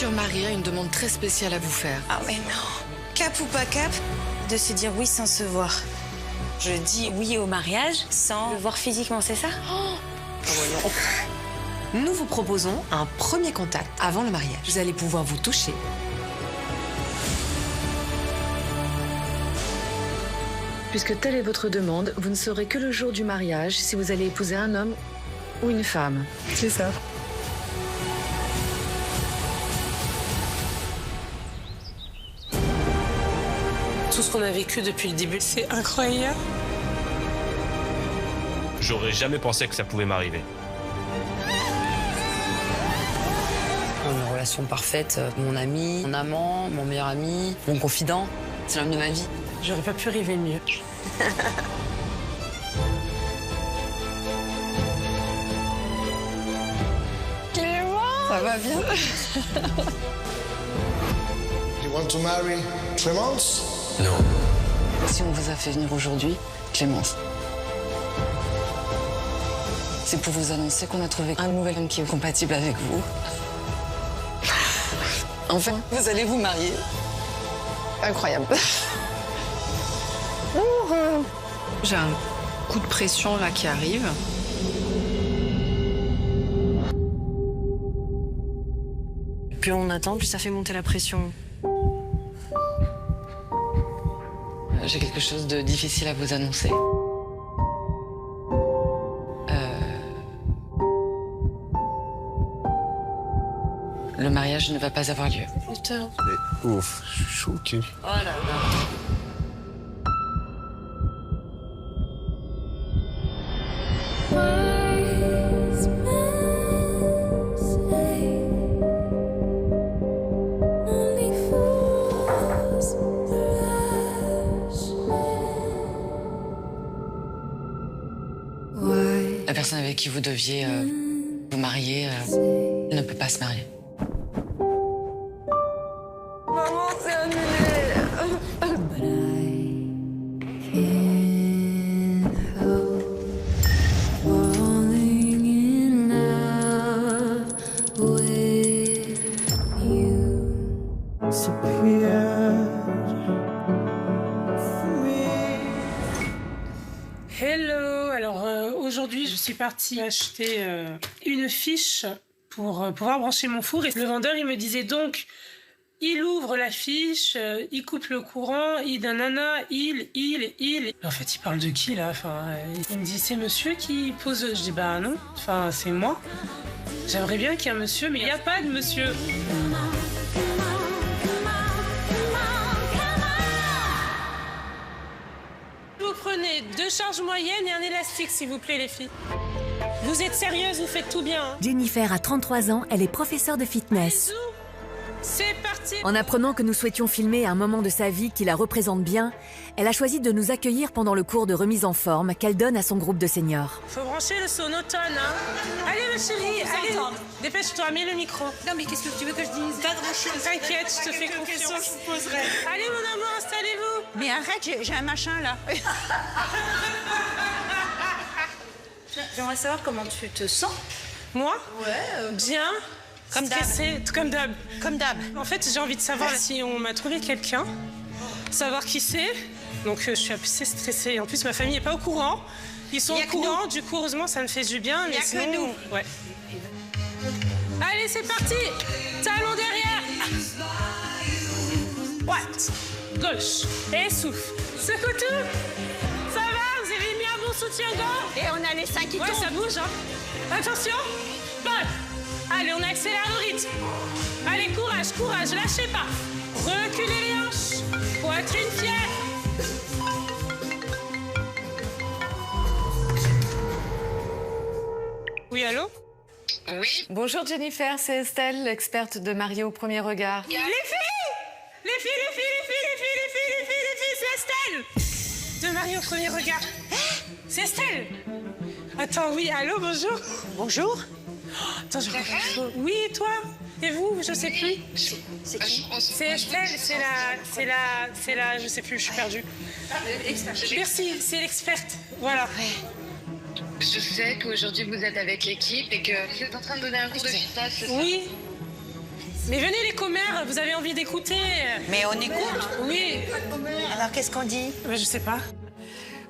futur mari a une demande très spéciale à vous faire. Ah mais non. Cap ou pas cap, de se dire oui sans se voir. Je dis oui au mariage sans le voir physiquement, c'est ça? Nous vous proposons un premier contact avant le mariage. Vous allez pouvoir vous toucher. Puisque telle est votre demande, vous ne saurez que le jour du mariage si vous allez épouser un homme ou une femme. C'est ça. Tout ce qu'on a vécu depuis le début, c'est incroyable. J'aurais jamais pensé que ça pouvait m'arriver. Une relation parfaite, mon ami, mon amant, mon meilleur ami, mon confident. C'est l'homme de ma vie. J'aurais pas pu rêver mieux. Clément! Ça va bien? You want to marry Clémence? Non. Si on vous a fait venir aujourd'hui, Clémence, c'est pour vous annoncer qu'on a trouvé un nouvel homme qui est compatible avec vous. Enfin, vous allez vous marier. Incroyable. J'ai un coup de pression là qui arrive. Plus on attend, plus ça fait monter la pression. J'ai quelque chose de difficile à vous annoncer. Le mariage ne va pas avoir lieu. Putain. Mais ouf, je suis choqué. Oh là là. La personne avec qui vous deviez vous marier ne peut pas se marier. Maman, c'est annulé. Hello, alors aujourd'hui je suis partie acheter une fiche pour pouvoir brancher mon four et le vendeur il me disait donc il ouvre la fiche, il coupe le courant, il nanana, il. En fait il parle de qui là? Il me dit c'est monsieur qui pose. Je dis bah non, c'est moi. J'aimerais bien qu'il y ait un monsieur mais il n'y a pas de monsieur. Vous prenez 2 charges moyennes et un élastique, s'il vous plaît, les filles. Vous êtes sérieuses, vous faites tout bien. Hein. Jennifer a 33 ans, elle est professeure de fitness. Bisous. C'est parti. En apprenant que nous souhaitions filmer un moment de sa vie qui la représente bien, elle a choisi de nous accueillir pendant le cours de remise en forme qu'elle donne à son groupe de seniors. Faut brancher le sonotone, hein. Allez, ma chérie, allez. Dépêche-toi, mets le micro. Non mais qu'est-ce que tu veux que je dise? Pas grand-chose. T'inquiète, je te fais confiance. Je vous poserai. Allez, mon amour, installez-vous. Mais arrête, j'ai un machin là. J'aimerais savoir comment tu te sens. Moi? Ouais. Bien. Comme d'hab. Comme d'hab. Comme d'hab. En fait, j'ai envie de savoir si on m'a trouvé quelqu'un, savoir qui c'est. Donc, je suis assez stressée. En plus, ma famille n'est pas au courant. Ils sont au courant, du coup, heureusement, ça me fait du bien. Mais sinon, que nous. Ouais. Allez, c'est parti. Talon derrière. Droite. Gauche. Et souffle. Secoue tout. Ça va? Vous avez mis un bon soutien-gorge? Et on a les 5 qui Ouais, tombent. ça bouge, hein. Attention. Bon. Allez, on accélère le rythme. Allez, courage, courage, lâchez pas. Reculez les hanches. Poitrine fière. Oui, allô? Oui. Bonjour Jennifer, c'est Estelle, l'experte de mariée au premier regard. Les filles! Les filles, les filles, les filles, les filles, les filles, les filles, les filles, c'est Estelle! De Marie au premier regard. C'est Estelle! Attends, oui, allô, bonjour? Bonjour. Attends, je regarde. Oui, et toi? Et vous? Je sais plus. C'est qui? C'est Estelle, c'est la, je sais plus, je suis perdue. Merci, c'est l'experte. Voilà. Je sais qu'aujourd'hui vous êtes avec l'équipe et que vous êtes en train de donner un cours de fitness. Oui. Mais venez les commères, vous avez envie d'écouter. Mais on écoute. Oui. Alors qu'est-ce qu'on dit? Je sais pas.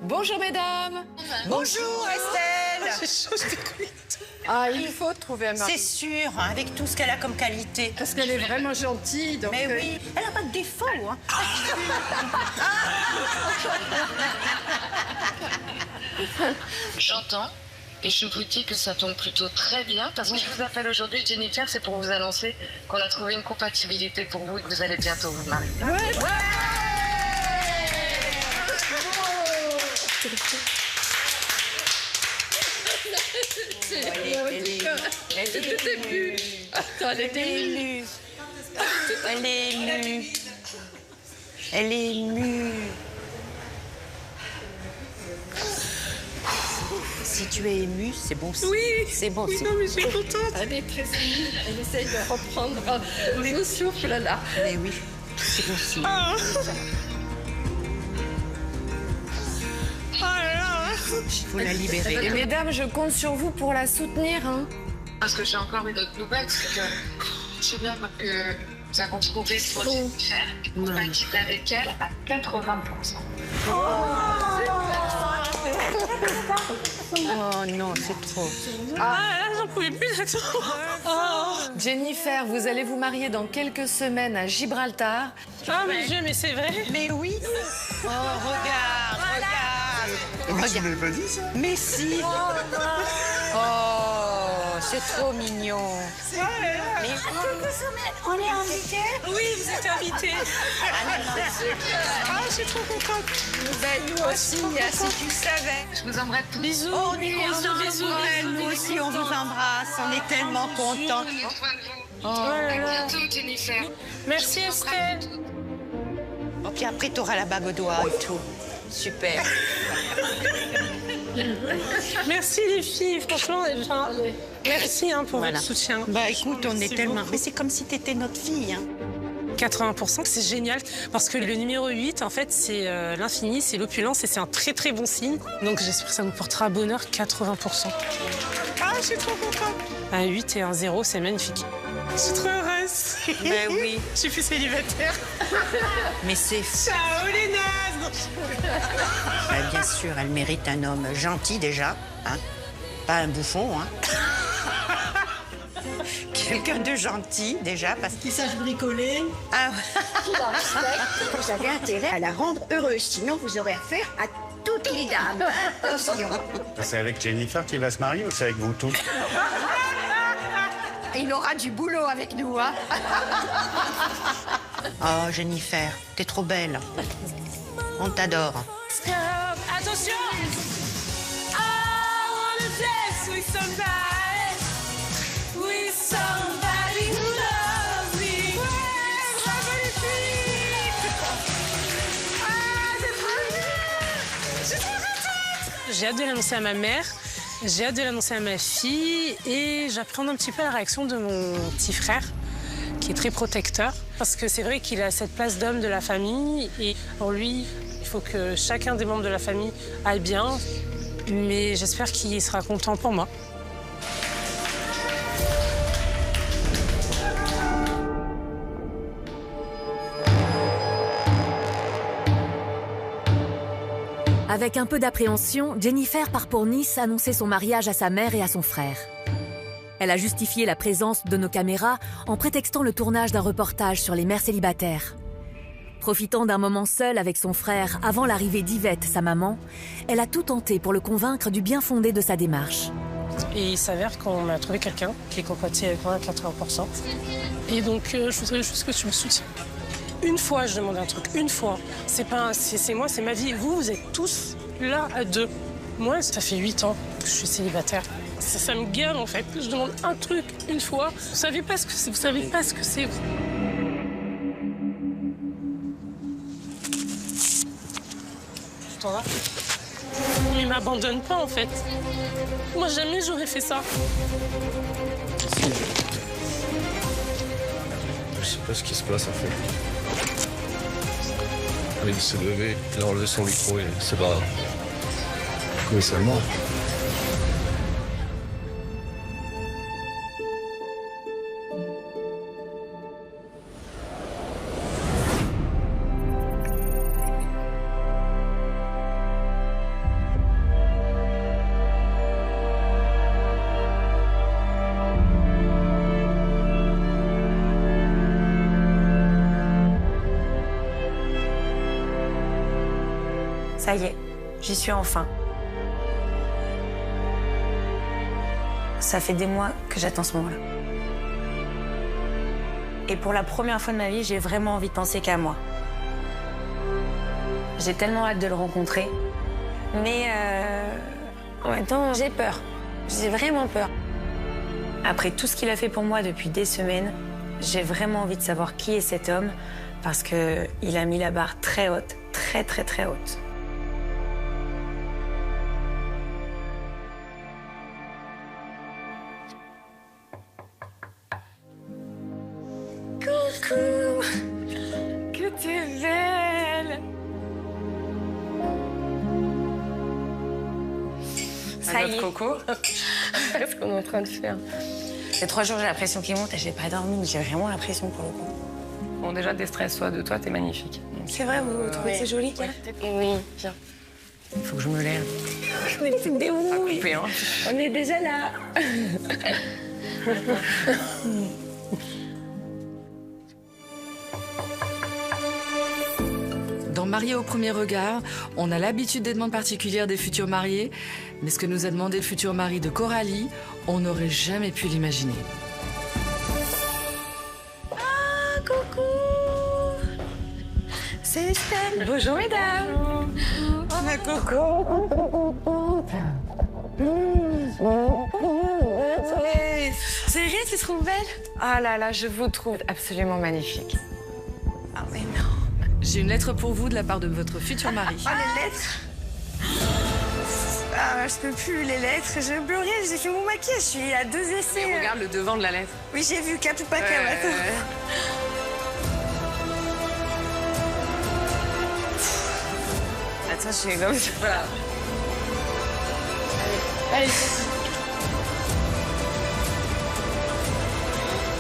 Bonjour mesdames. Bonjour Estelle. J'ai chaud, je t'écoute. Ah, il faut trouver un mari. C'est sûr, hein, avec tout ce qu'elle a comme qualité. Parce qu'elle est vraiment gentille, donc... Mais oui, elle n'a pas de défaut. Hein. J'entends. Et je vous dis que ça tombe plutôt très bien parce que je vous appelle aujourd'hui, Jennifer, c'est pour vous annoncer qu'on a trouvé une compatibilité pour vous et que vous allez bientôt vous marier. Elle est émue. Elle est émue. Si tu es émue, c'est bon. Oui. C'est bon. Oui, non, mais je suis contente. Elle est très émue, elle essaye de reprendre le souffle là. Mais oui, c'est bon signe. Ah. Oh là là. Il faut la libérer. Et mesdames, je compte sur vous pour la soutenir, hein. Parce que j'ai encore une autre nouvelle, c'est que je viens que nous avons trouvé pour Jennifer une compatibilité avec elle à 80%. Oh non, c'est trop. Ah là, j'en pouvais plus. Oh. Jennifer, vous allez vous marier dans quelques semaines à Gibraltar. Ah mon Dieu, mais c'est vrai. Mais oui. Oh, regarde. Tu m'avais pas dit ça? Mais si. Oh, c'est trop mignon. Mais on est invités? Oui, vous êtes invités. Ah, je suis trop contente. Ben, nous aussi, si tu savais. Je vous embrasse tous. Bisous. On est Bisous, bisous, bisous. Nous aussi, on vous embrasse. On est tellement contents. Prenez soin de vous. Oh À là là. bientôt, Jennifer. Merci Estelle. Oh, puis après, tu auras la bague au doigt et tout. Super. Merci les filles, franchement, enfin, merci hein, pour Voilà. votre soutien. Bah écoute, on est Merci tellement... beaucoup. Mais c'est comme si tu étais notre fille. Hein. 80%, c'est génial parce que le numéro 8, en fait, c'est l'infini, c'est l'opulence et c'est un très très bon signe. Donc j'espère que ça nous portera bonheur, 80%. Ah, je suis trop contente. Un 8 et un 0, c'est magnifique. Je suis trop heureuse. Ben oui. Je suis plus célibataire. Mais c'est... Ciao les nazes. Bah, bien sûr, elle mérite un homme gentil déjà. Hein. Pas un bouffon. Hein. Quelqu'un de gentil déjà parce Qui sache bricoler. Ah, Vous avez intérêt à la rendre heureuse, sinon vous aurez affaire à toutes les dames. Attention. C'est avec Jennifer qu'il va se marier ou c'est avec vous tous? Il aura du boulot avec nous, hein. oh, Jennifer, t'es trop belle. On t'adore. Attention. I wanna dance with somebody. With somebody who loves me. Ouais, bravo les filles. Ah, c'est trop bien. Je suis trop contente. J'ai hâte de l'annoncer à ma mère. J'ai hâte de l'annoncer à ma fille et j'appréhende un petit peu la réaction de mon petit frère qui est très protecteur parce que c'est vrai qu'il a cette place d'homme de la famille et pour lui, il faut que chacun des membres de la famille aille bien, mais j'espère qu'il sera content pour moi. Avec un peu d'appréhension, Jennifer part pour Nice annoncer son mariage à sa mère et à son frère. Elle a justifié la présence de nos caméras en prétextant le tournage d'un reportage sur les mères célibataires. Profitant d'un moment seul avec son frère avant l'arrivée d'Yvette, sa maman, elle a tout tenté pour le convaincre du bien fondé de sa démarche. Et il s'avère qu'on a trouvé quelqu'un qui est compatible avec moi à 80%. Et donc, je voudrais juste que tu me soutiennes. Une fois, je demande un truc, une fois. C'est moi, c'est ma vie. Vous êtes tous là à deux. Moi, ça fait 8 ans que je suis célibataire. Ça me gave, en fait. Je demande un truc, une fois. Vous savez pas ce que c'est, vous savez pas ce que c'est. Tu t'en vas? Mais il m'abandonne pas, en fait. Moi, jamais j'aurais fait ça. Je sais pas ce qui se passe en fait. Il s'est levé, il a enlevé son micro et c'est pas grave. Oui, seulement. Ça y est, j'y suis enfin. Ça fait des mois que j'attends ce moment-là. Et pour la première fois de ma vie, j'ai vraiment envie de penser qu'à moi. J'ai tellement hâte de le rencontrer. Mais en même temps, j'ai peur. J'ai vraiment peur. Après tout ce qu'il a fait pour moi depuis des semaines, j'ai vraiment envie de savoir qui est cet homme parce qu'il a mis la barre très haute, très très très haute. Coucou, que t'es belle. Ça y est. Coco. Qu'est-ce qu'on est en train de faire? Il y a 3 jours, j'ai la pression qui monte et j'ai pas dormi, mais j'ai vraiment la pression pour le coup. Bon, déjà, déstresse-toi de toi, t'es magnifique. C'est vrai, vous trouvez que c'est joli, Kira? Oui, bien. Faut que je me lève. Mais c'est des roues. Coupé, hein. On est déjà là. Dans Mariés au premier regard, on a l'habitude des demandes particulières des futurs mariés, mais ce que nous a demandé le futur mari de Coralie, on n'aurait jamais pu l'imaginer. Ah, coucou. C'est Estelle. Bonjour, mesdames. Oh, ma coco. C'est rien, tu te trouves belle? Ah là là, je vous trouve absolument magnifique. Ah, mais non. J'ai une lettre pour vous de la part de votre futur mari. Ah, les lettres? Ah, je peux plus, les lettres. Je pleurais, j'ai fait mon maquillage, je suis à 2 essais. Et regarde le devant de la lettre. Oui, j'ai vu, cap ou pas cap, attends. Attends, je suis comme ça. Voilà. Allez.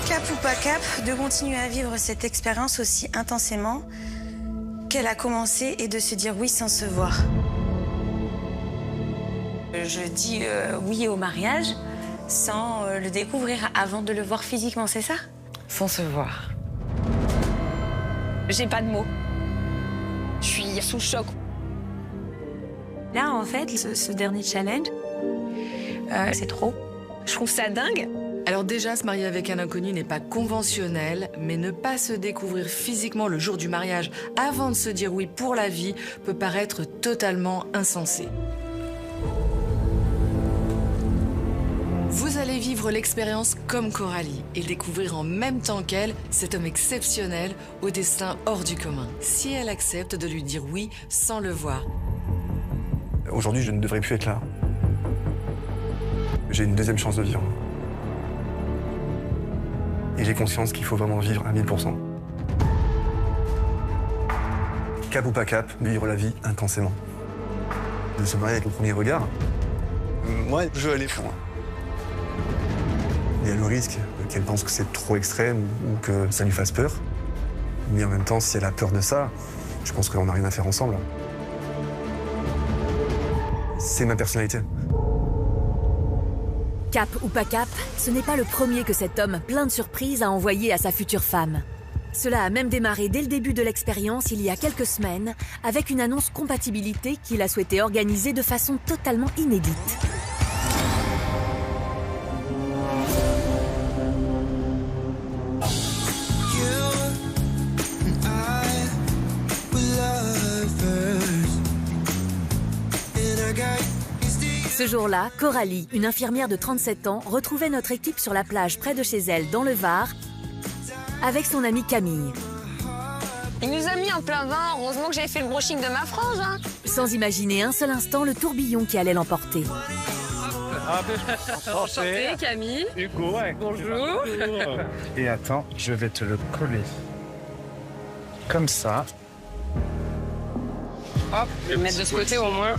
Cap ou pas cap, de continuer à vivre cette expérience aussi intensément qu'elle a commencé et de se dire oui sans se voir. Je dis oui au mariage sans le découvrir avant de le voir physiquement, c'est ça? Sans se voir. J'ai pas de mots. Je suis sous choc. Là, en fait, ce dernier challenge, c'est trop. Je trouve ça dingue. Alors déjà, se marier avec un inconnu n'est pas conventionnel, mais ne pas se découvrir physiquement le jour du mariage avant de se dire oui pour la vie peut paraître totalement insensé. Vous allez vivre l'expérience comme Coralie et découvrir en même temps qu'elle cet homme exceptionnel au destin hors du commun, si elle accepte de lui dire oui sans le voir. Aujourd'hui, je ne devrais plus être là. J'ai une deuxième chance de vivre. Et j'ai conscience qu'il faut vraiment vivre à 1000%. Cap ou pas cap, vivre la vie intensément. De se marier avec le premier regard, moi, je veux aller plus loin. Il y a le risque qu'elle pense que c'est trop extrême ou que ça lui fasse peur. Mais en même temps, si elle a peur de ça, je pense qu'on n'a rien à faire ensemble. C'est ma personnalité. Cap ou pas cap, ce n'est pas le premier que cet homme, plein de surprises, a envoyé à sa future femme. Cela a même démarré dès le début de l'expérience, il y a quelques semaines, avec une annonce compatibilité qu'il a souhaité organiser de façon totalement inédite. Ce jour-là, Coralie, une infirmière de 37 ans, retrouvait notre équipe sur la plage près de chez elle, dans le Var, avec son amie Camille. Il nous a mis en plein vin, heureusement que j'avais fait le brushing de ma frange. Hein. Sans imaginer un seul instant le tourbillon qui allait l'emporter. Enchantée, Camille. Hugo, ouais. Bonjour. Et attends, je vais te le coller. Comme ça. Hop, je vais me mettre de ce côté au moins.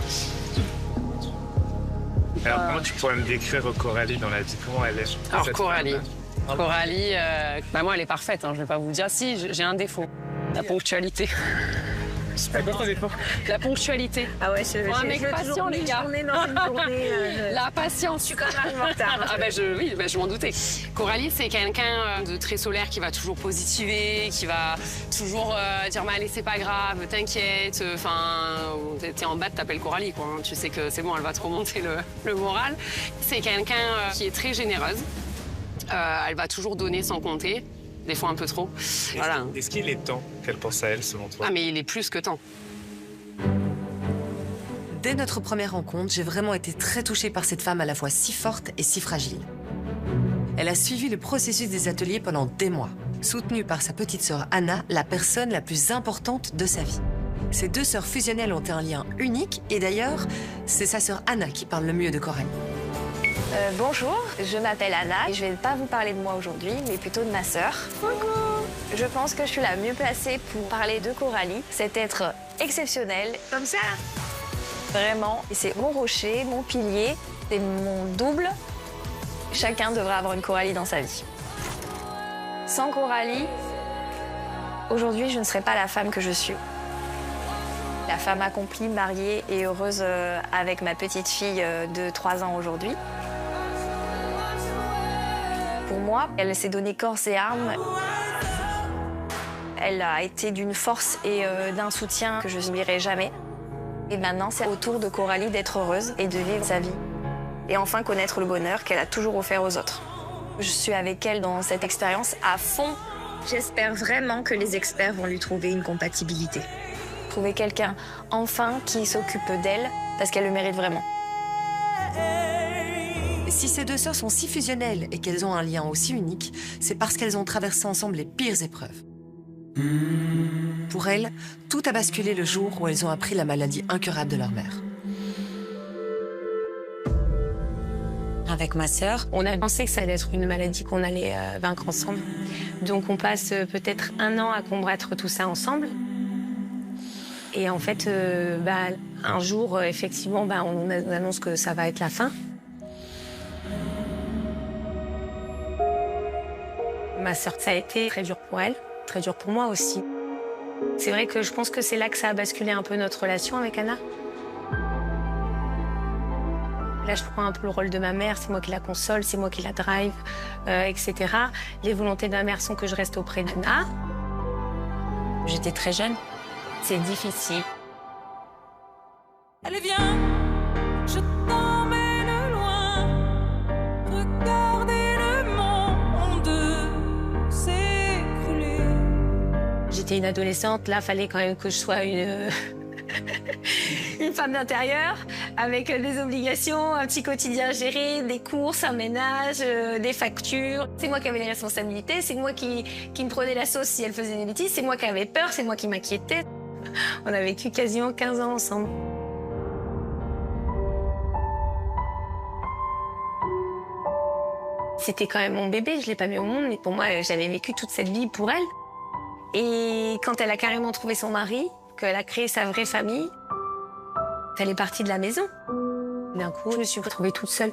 Alors, comment tu pourrais me décrire Coralie dans la vie? Comment elle est? Alors, Coralie. Coralie, moi, elle est parfaite. Hein, je vais pas vous dire. Si, j'ai un défaut. La ponctualité. C'est quoi ton défaut? La ponctualité. Ah ouais, Pour un mec patient, les gars. La patience, je suis quand même arrivée en retard. Ah bah je m'en doutais. Coralie, c'est quelqu'un de très solaire qui va toujours positiver, qui va toujours dire mais allez c'est pas grave, t'inquiète. Enfin, t'es en bas, t'appelles Coralie quoi. Tu sais que c'est bon, elle va te remonter le moral. C'est quelqu'un qui est très généreuse. Elle va toujours donner sans compter. Des fois un peu trop. Voilà. Est-ce qu'il est temps qu'elle pense à elle, selon toi? Ah, mais il est plus que temps. Dès notre première rencontre, j'ai vraiment été très touchée par cette femme à la fois si forte et si fragile. Elle a suivi le processus des ateliers pendant des mois, soutenue par sa petite sœur Anna, la personne la plus importante de sa vie. Ces deux sœurs fusionnelles ont un lien unique et d'ailleurs, c'est sa sœur Anna qui parle le mieux de Coralie. Bonjour, je m'appelle Anna et je vais pas vous parler de moi aujourd'hui, mais plutôt de ma sœur. Coucou. Je pense que je suis la mieux placée pour parler de Coralie, cet être exceptionnel, comme ça. Vraiment, et c'est mon rocher, mon pilier, c'est mon double. Chacun devrait avoir une Coralie dans sa vie. Sans Coralie, aujourd'hui, je ne serais pas la femme que je suis. La femme accomplie, mariée et heureuse avec ma petite fille de 3 ans aujourd'hui. Pour moi, elle s'est donnée corps et âme. Elle a été d'une force et d'un soutien que je n'oublierai jamais. Et maintenant, c'est au tour de Coralie d'être heureuse et de vivre sa vie. Et enfin connaître le bonheur qu'elle a toujours offert aux autres. Je suis avec elle dans cette expérience à fond. J'espère vraiment que les experts vont lui trouver une compatibilité. Trouver quelqu'un, enfin, qui s'occupe d'elle, parce qu'elle le mérite vraiment. Si ces deux sœurs sont si fusionnelles et qu'elles ont un lien aussi unique, c'est parce qu'elles ont traversé ensemble les pires épreuves. Pour elles, tout a basculé le jour où elles ont appris la maladie incurable de leur mère. Avec ma sœur, on a pensé que ça allait être une maladie qu'on allait vaincre ensemble. Donc on passe peut-être 1 an à combattre tout ça ensemble. Et en fait, un jour, effectivement, on annonce que ça va être la fin. Ma sœur, ça a été très dur pour elle, très dur pour moi aussi. C'est vrai que je pense que c'est là que ça a basculé un peu notre relation avec Anna. Là, je prends un peu le rôle de ma mère, c'est moi qui la console, c'est moi qui la drive, etc. Les volontés de ma mère sont que je reste auprès d'Anna. J'étais très jeune, c'est difficile. Allez, viens, je t'emmène loin, regardez le monde s'écrouler. J'étais une adolescente, là, fallait quand même que je sois une femme d'intérieur, avec des obligations, un petit quotidien à gérer, des courses, un ménage, des factures. C'est moi qui avais les responsabilités, c'est moi qui me prenais la sauce si elle faisait des bêtises, c'est moi qui avais peur, c'est moi qui m'inquiétais. On a vécu quasiment 15 ans ensemble. C'était quand même mon bébé, je l'ai pas mis au monde, mais pour moi, j'avais vécu toute cette vie pour elle. Et quand elle a carrément trouvé son mari, qu'elle a créé sa vraie famille, elle est partie de la maison. D'un coup, je me suis retrouvée toute seule.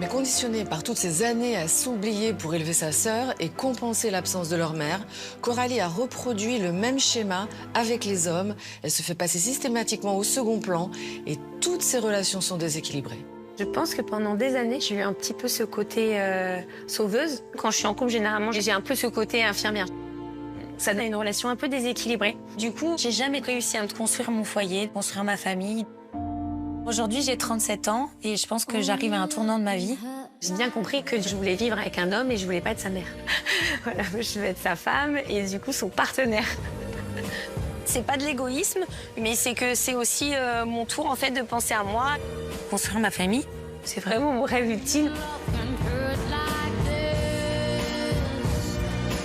Mais conditionnée par toutes ces années à s'oublier pour élever sa sœur et compenser l'absence de leur mère, Coralie a reproduit le même schéma avec les hommes. Elle se fait passer systématiquement au second plan et toutes ses relations sont déséquilibrées. Je pense que pendant des années, j'ai eu un petit peu ce côté sauveuse. Quand je suis en couple, généralement, j'ai un peu ce côté infirmière. Ça donne une relation un peu déséquilibrée. Du coup, j'ai jamais réussi à me construire mon foyer, construire ma famille. Aujourd'hui, j'ai 37 ans et je pense que j'arrive à un tournant de ma vie. J'ai bien compris que je voulais vivre avec un homme et je voulais pas être sa mère. Voilà, je veux être sa femme et du coup son partenaire. C'est pas de l'égoïsme, mais c'est que c'est aussi mon tour en fait de penser à moi. Construire ma famille, c'est vraiment mon rêve ultime.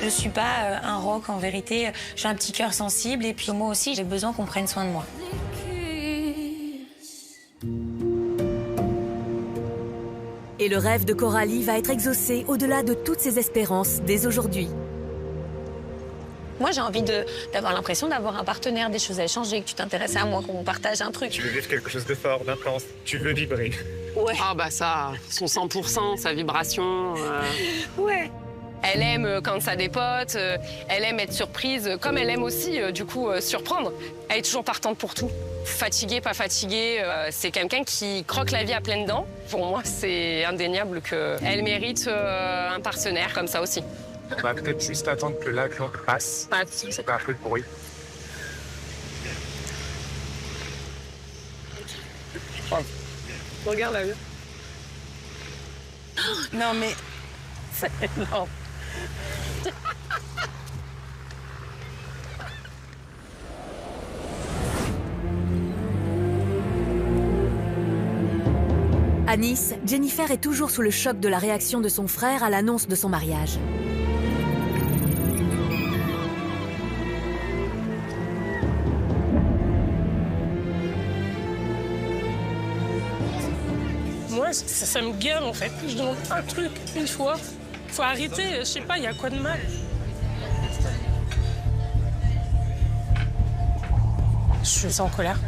Je suis pas un roc en vérité, j'ai un petit cœur sensible et puis moi aussi j'ai besoin qu'on prenne soin de moi. Et le rêve de Coralie va être exaucé au-delà de toutes ses espérances dès aujourd'hui. Moi, j'ai envie d'avoir l'impression d'avoir un partenaire, des choses à échanger, que tu t'intéresses à moi, qu'on partage un truc. Tu veux vivre quelque chose de fort, d'intense. Tu veux vibrer. Ouais. Ah bah ça, son 100%, sa vibration. Ouais. Elle aime quand ça dépote, elle aime être surprise, comme elle aime aussi, surprendre. Elle est toujours partante pour tout. Fatiguée, pas fatiguée, c'est quelqu'un qui croque la vie à pleines dents. Pour moi, c'est indéniable qu'elle mérite un partenaire comme ça aussi. On va peut-être juste attendre que la cloque passe. C'est pas un peu de bruit. Regarde la vue. Non mais... C'est énorme. À Nice, Jennifer est toujours sous le choc de la réaction de son frère à l'annonce de son mariage. Moi, ça me gave en fait. Je demande un truc une fois. Faut arrêter, je sais pas, il y a quoi de mal? Je suis en colère.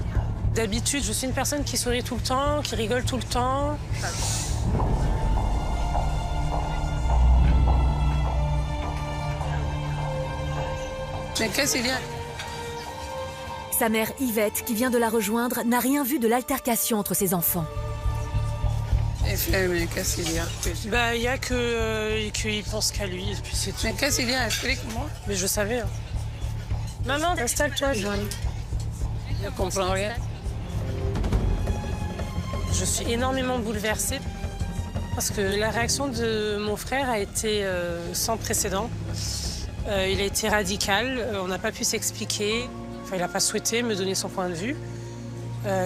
D'habitude, je suis une personne qui sourit tout le temps, qui rigole tout le temps. Mais qu'est-ce qu'il y a? Sa mère Yvette, qui vient de la rejoindre, n'a rien vu de l'altercation entre ses enfants. Mais qu'est-ce qu'il y a? Bah, il y a qu'il pense qu'à lui, et puis c'est tout. Mais qu'est-ce qu'il y a? Explique-moi. Mais je savais. Hein. Maman, installe-toi, Joanne. Je comprends rien. Je suis énormément bouleversée parce que la réaction de mon frère a été sans précédent. Il a été radical, on n'a pas pu s'expliquer. Enfin, il n'a pas souhaité me donner son point de vue.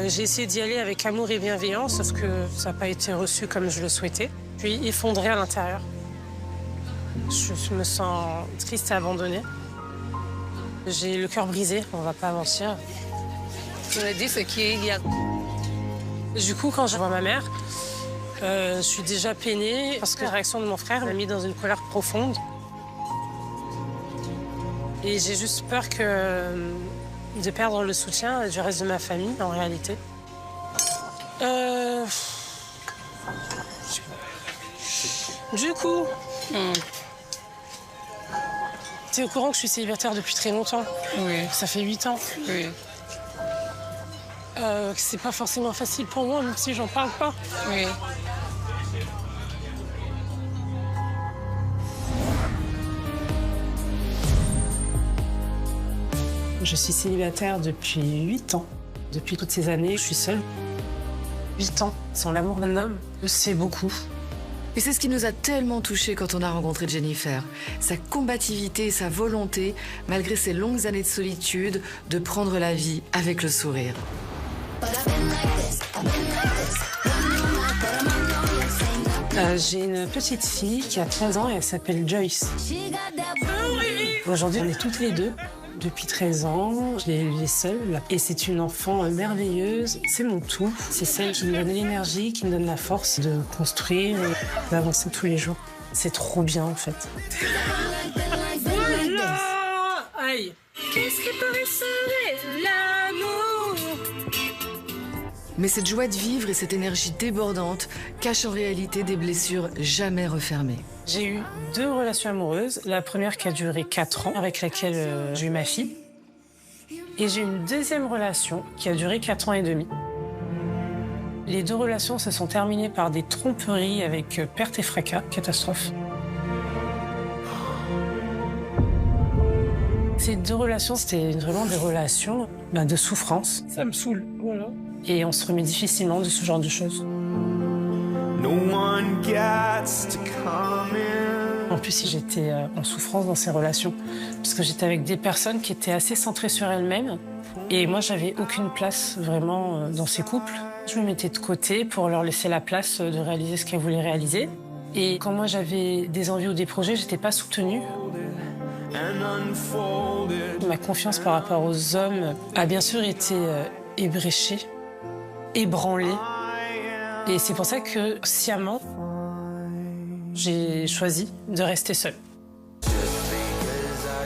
J'ai essayé d'y aller avec amour et bienveillance, sauf que ça n'a pas été reçu comme je le souhaitais. Puis effondré à l'intérieur. Je me sens triste et abandonnée. J'ai le cœur brisé, on va pas mentir. Tu me dis ce qu'il y a. Du coup, quand je vois ma mère, je suis déjà peinée parce que la réaction de mon frère m'a mis dans une colère profonde. Et j'ai juste peur de perdre le soutien du reste de ma famille, en réalité. Du coup, t'es au courant que je suis célibataire depuis très longtemps? Oui. Ça fait 8 ans. Oui. C'est pas forcément facile pour moi, même si j'en parle pas. Oui. Je suis célibataire depuis 8 ans. Depuis toutes ces années, je suis seule. 8 ans, sans l'amour d'un homme, c'est beaucoup. Et c'est ce qui nous a tellement touchés quand on a rencontré Jennifer. Sa combativité et sa volonté, malgré ses longues années de solitude, de prendre la vie avec le sourire. J'ai une petite fille qui a 13 ans et elle s'appelle Joyce. Aujourd'hui, on est toutes les deux. Depuis 13 ans, je l'ai élevée seule. Et c'est une enfant merveilleuse. C'est mon tout. C'est celle qui me donne l'énergie, qui me donne la force de construire et d'avancer tous les jours. C'est trop bien, en fait. Voilà. Aïe. Qu'est-ce qui pourrait sauver l'amour? Mais cette joie de vivre et cette énergie débordante cachent en réalité des blessures jamais refermées. J'ai eu 2 relations amoureuses. La première qui a duré 4 ans, avec laquelle j'ai eu ma fille. Et j'ai eu une deuxième relation qui a duré 4 ans et demi. Les 2 relations se sont terminées par des tromperies avec perte et fracas, catastrophe. Ces 2 relations, c'était vraiment des relations de souffrance. Ça me saoule, voilà. Et on se remet difficilement de ce genre de choses. En plus, j'étais en souffrance dans ces relations, parce que j'étais avec des personnes qui étaient assez centrées sur elles-mêmes. Et moi, j'avais aucune place vraiment dans ces couples. Je me mettais de côté pour leur laisser la place de réaliser ce qu'elles voulaient réaliser. Et quand moi, j'avais des envies ou des projets, j'étais pas soutenue. Ma confiance par rapport aux hommes a bien sûr été ébréchée, ébranlée. Et c'est pour ça que, sciemment, j'ai choisi de rester seule.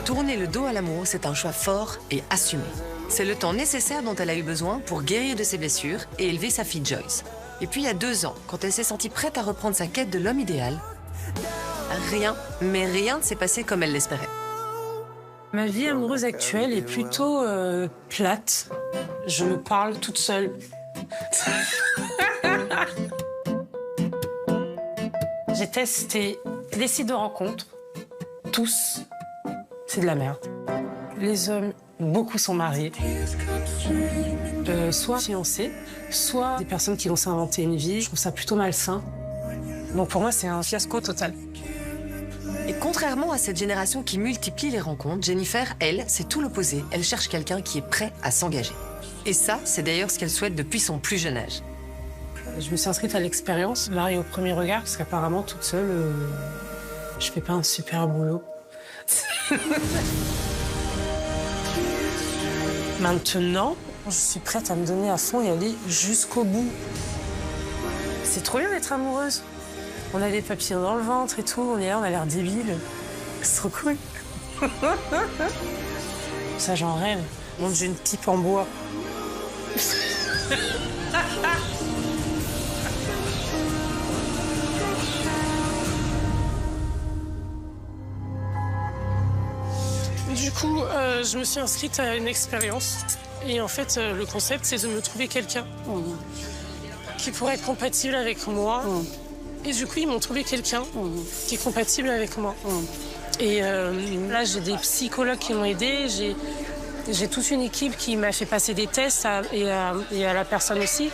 Tourner le dos à l'amour, c'est un choix fort et assumé. C'est le temps nécessaire dont elle a eu besoin pour guérir de ses blessures et élever sa fille Joyce. Et puis il y a 2 ans, quand elle s'est sentie prête à reprendre sa quête de l'homme idéal, rien, mais rien ne s'est passé comme elle l'espérait. Ma vie amoureuse actuelle est plutôt plate. Je me parle toute seule. J'ai testé les sites de rencontres. Tous. C'est de la merde. Les hommes, beaucoup sont mariés. Soit fiancés, soit des personnes qui vont s'inventer une vie. Je trouve ça plutôt malsain. Donc pour moi, c'est un fiasco total. Et contrairement à cette génération qui multiplie les rencontres, Jennifer, elle, c'est tout l'opposé. Elle cherche quelqu'un qui est prêt à s'engager. Et ça, c'est d'ailleurs ce qu'elle souhaite depuis son plus jeune âge. Je me suis inscrite à l'expérience, mariée au premier regard, parce qu'apparemment, toute seule, je fais pas un super boulot. Maintenant, je suis prête à me donner à fond et aller jusqu'au bout. C'est trop bien d'être amoureuse. On a des papillons dans le ventre et tout, on est là, on a l'air débile. C'est trop cool. Ça, j'en rêve. Mon Dieu, j'ai une pipe en bois. Du coup, je me suis inscrite à une expérience. Et en fait, le concept, c'est de me trouver quelqu'un qui pourrait être compatible avec moi. Et du coup, ils m'ont trouvé quelqu'un qui est compatible avec moi. Et là, j'ai des psychologues qui m'ont aidée. J'ai toute une équipe qui m'a fait passer des tests et à la personne aussi.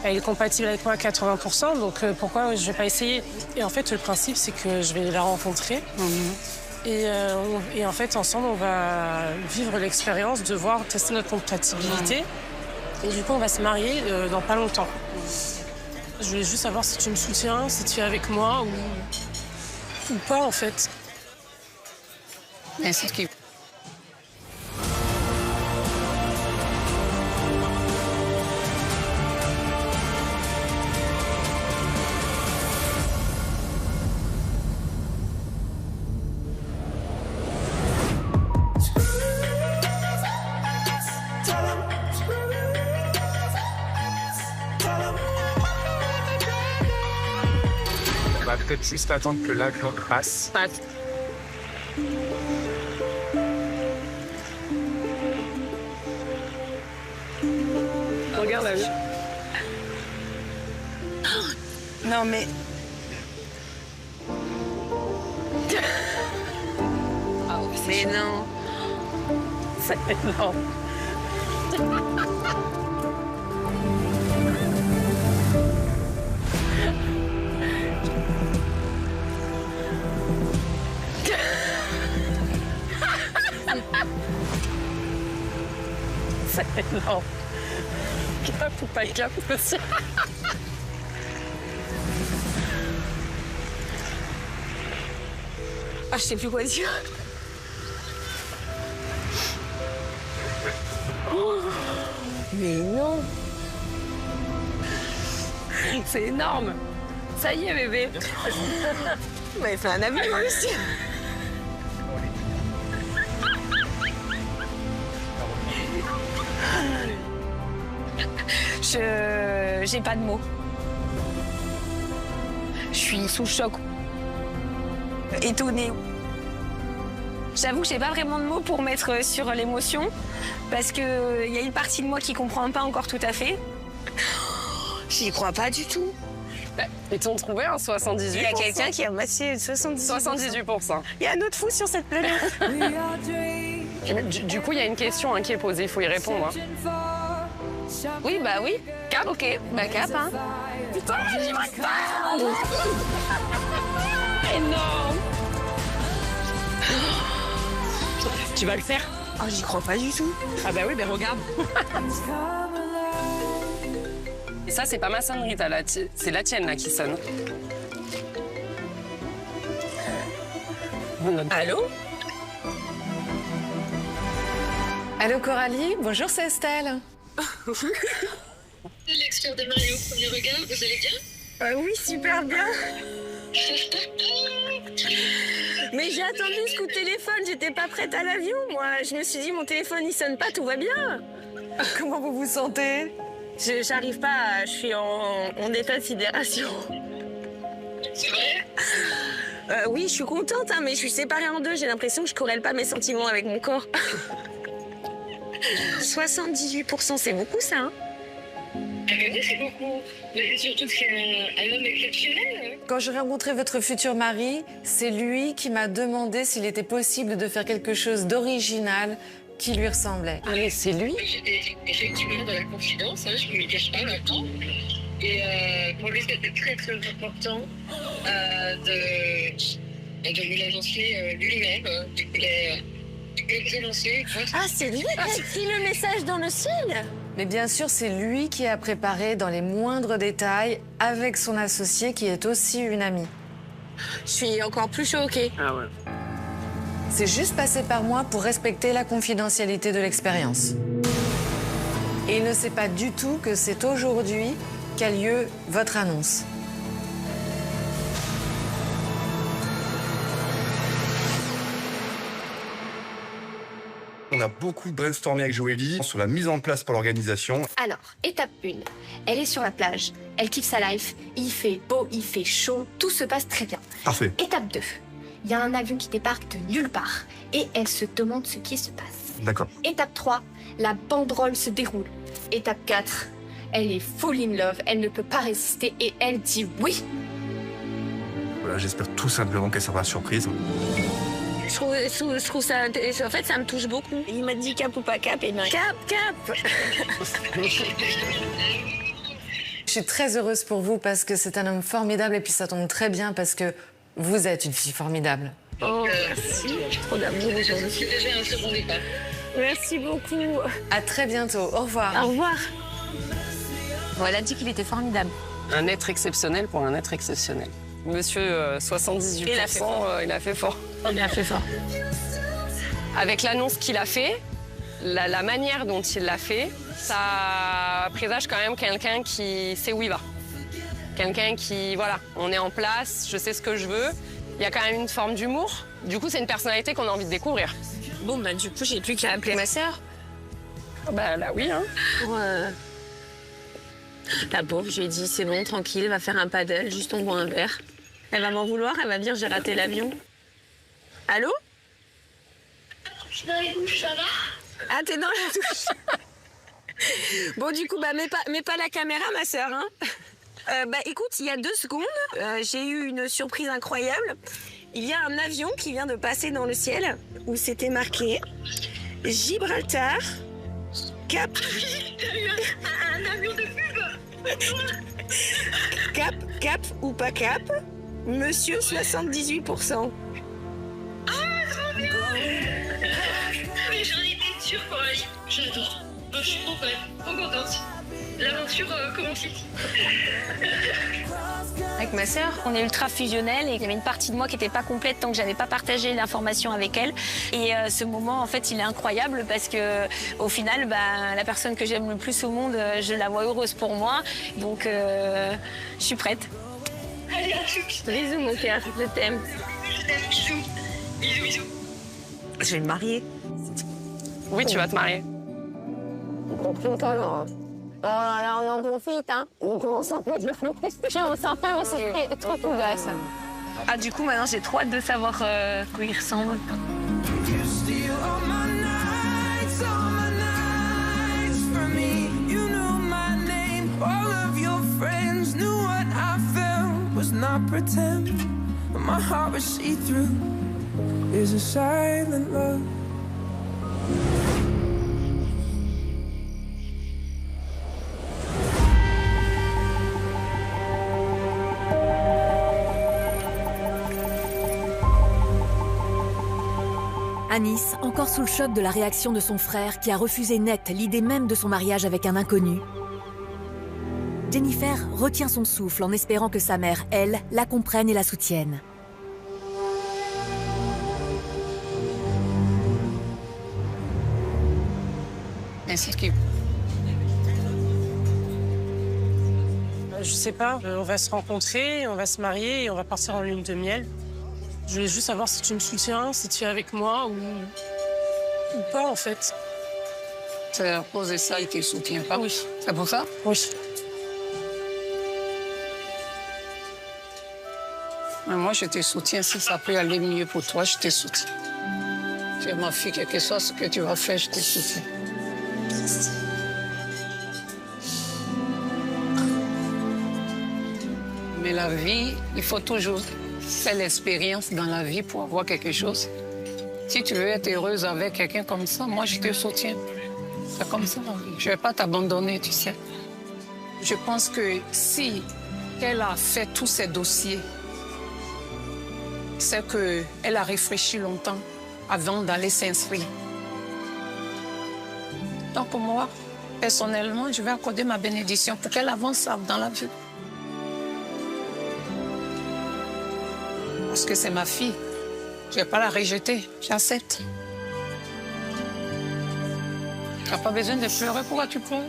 Elle est compatible avec moi à 80%, donc pourquoi je ne vais pas essayer? Et en fait, le principe, c'est que je vais la rencontrer. Et en fait, ensemble, on va vivre l'expérience de voir, tester notre compatibilité. Et du coup, on va se marier dans pas longtemps. Je voulais juste savoir si tu me soutiens, si tu es avec moi ou pas, en fait. Merci. On va peut-être juste attendre que l'avion passe. Regarde la vue. Non mais... Mais non. C'est énorme. C'est énorme. Cap ou pas cap aussi. Ah, je sais plus quoi dire. Oh. Mais non. C'est énorme. Ça y est, bébé. Vous m'avez fait un avion aussi. J'ai pas de mots. Je suis sous le choc. Étonnée. J'avoue que j'ai pas vraiment de mots pour mettre sur l'émotion, parce qu'il y a une partie de moi qui comprend pas encore tout à fait. J'y crois pas du tout. Ils t'ont trouvé un 78%. Il y a quelqu'un qui a massé 78%. Il y a un autre fou sur cette planète. Du coup, il y a une question qui est posée, il faut y répondre. Oui, bah oui. Cap. Ok, bah cap, hein. Putain, j'y vois pas. Énorme. Tu vas le faire? Oh, j'y crois pas du tout. Ah bah oui, mais regarde. Et ça, c'est pas ma sonnerie, c'est la tienne là qui sonne. Allô? Allô Coralie, bonjour, c'est Estelle. L'expert des mariés au premier regard, vous allez bien? Oui, super bien. Mais j'ai attendu ce coup de téléphone, j'étais pas prête à l'avion, moi. Je me suis dit, mon téléphone, il sonne pas, tout va bien. Comment vous vous sentez? J'arrive pas, je suis en état de sidération. C'est vrai? Oui, je suis contente, hein, mais je suis séparée en deux. J'ai l'impression que je corrèle pas mes sentiments avec mon corps. 78%, c'est beaucoup ça, hein? C'est beaucoup. Mais c'est surtout que c'est un homme exceptionnel. Quand j'ai rencontré votre futur mari, c'est lui qui m'a demandé s'il était possible de faire quelque chose d'original qui lui ressemblait. Allez, c'est lui? J'étais effectivement dans la confidence, hein, je ne me cache pas maintenant. Et pour lui, c'était très très important de lui l'annoncer lui-même. Il voulait l'annoncer. Ah, c'est lui qui a écrit le message dans le ciel? Mais bien sûr, c'est lui qui a préparé dans les moindres détails avec son associé qui est aussi une amie. Je suis encore plus choquée. Ah ouais. C'est juste passé par moi pour respecter la confidentialité de l'expérience. Et il ne sait pas du tout que c'est aujourd'hui qu'a lieu votre annonce. On a beaucoup brainstormé avec Joélie sur la mise en place pour l'organisation. Alors, étape 1, elle est sur la plage, elle kiffe sa life, il fait beau, il fait chaud, tout se passe très bien. Parfait. Étape 2, il y a un avion qui débarque de nulle part et elle se demande ce qui se passe. D'accord. Étape 3, la banderole se déroule. Étape 4, elle est full in love, elle ne peut pas résister et elle dit oui. Voilà, j'espère tout simplement qu'elle sera surprise. Je trouve ça intéressant. En fait, ça me touche beaucoup. Il m'a dit cap ou pas cap, et bien cap. Je suis très heureuse pour vous parce que c'est un homme formidable et puis ça tombe très bien parce que vous êtes une fille formidable. Oh, merci. Trop d'amour aujourd'hui. C'est déjà un second départ. Merci beaucoup. À très bientôt. Au revoir. Au revoir. Bon, elle a dit qu'il était formidable. Un être exceptionnel pour un être exceptionnel. Monsieur, 78%, il a fait fort. Il a fait fort. Avec l'annonce qu'il a fait, la manière dont il l'a fait, ça présage quand même quelqu'un qui sait où il va. Quelqu'un qui, voilà, on est en place, je sais ce que je veux. Il y a quand même une forme d'humour. Du coup, c'est une personnalité qu'on a envie de découvrir. Bon, bah du coup, j'ai plus qu'à appeler ma sœur. Bah là, oui, hein. Pour, la pauvre, je lui ai dit, c'est bon, tranquille, va faire un paddle, juste on boit un verre. Elle va m'en vouloir, elle va me dire, j'ai raté l'avion. Allô? Je suis dans les douches, ça va? Ah, t'es dans la douche. Bon, du coup, bah, mets pas la caméra, ma sœur, hein. Bah, écoute, il y a 2 secondes, j'ai eu une surprise incroyable. Il y a un avion qui vient de passer dans le ciel, où c'était marqué Gibraltar, Cap... T'as eu un avion de pub? Cap ou pas cap, monsieur 78%. Ah, trop bien! Mais j'en étais sûre, Coralie. J'adore. Je suis trop contente. L'aventure commence ici. Avec ma sœur, on est ultra fusionnels et il y avait une partie de moi qui n'était pas complète tant que j'avais pas partagé l'information avec elle. Et ce moment, en fait, il est incroyable parce que au final, bah, la personne que j'aime le plus au monde, je la vois heureuse pour moi. Donc, je suis prête. Allez, à tous. Bisous, mon cœur, je t'aime. Je t'aime, bisous. Bisous, bisous. Je vais me marier. Oui, tu vas te marier. On profite alors. Oh là là, on en profite, hein. On s'en fait, on s'en fait trop cool, ça. Ah, du coup, maintenant, j'ai trop hâte de savoir quoi il ressemble. Anis, encore sous le choc de la réaction de son frère qui a refusé net l'idée même de son mariage avec un inconnu. Jennifer retient son souffle en espérant que sa mère, elle, la comprenne et la soutienne. Je sais pas, on va se rencontrer, on va se marier et on va partir en lune de miel. Je voulais juste savoir si tu me soutiens, si tu es avec moi ou pas, en fait. Tu as posé ça et tu ne soutiens pas? Oui. C'est pour ça? Oui. Mais moi, je te soutiens. Si ça peut aller mieux pour toi, je te soutiens. Tu es ma fille, quel que soit ce que tu vas faire, je te soutiens. Mais la vie, il faut toujours faire l'expérience dans la vie pour avoir quelque chose. Si tu veux être heureuse avec quelqu'un comme ça, moi, je te soutiens. C'est comme ça. Je ne vais pas t'abandonner, tu sais. Je pense que si elle a fait tous ces dossiers, c'est qu'elle a réfléchi longtemps avant d'aller s'inscrire. Donc, pour moi, personnellement, je vais accorder ma bénédiction pour qu'elle avance dans la vie. Parce que c'est ma fille. Je ne vais pas la rejeter. J'accepte. Tu n'as pas besoin de pleurer. Pourquoi tu pleures?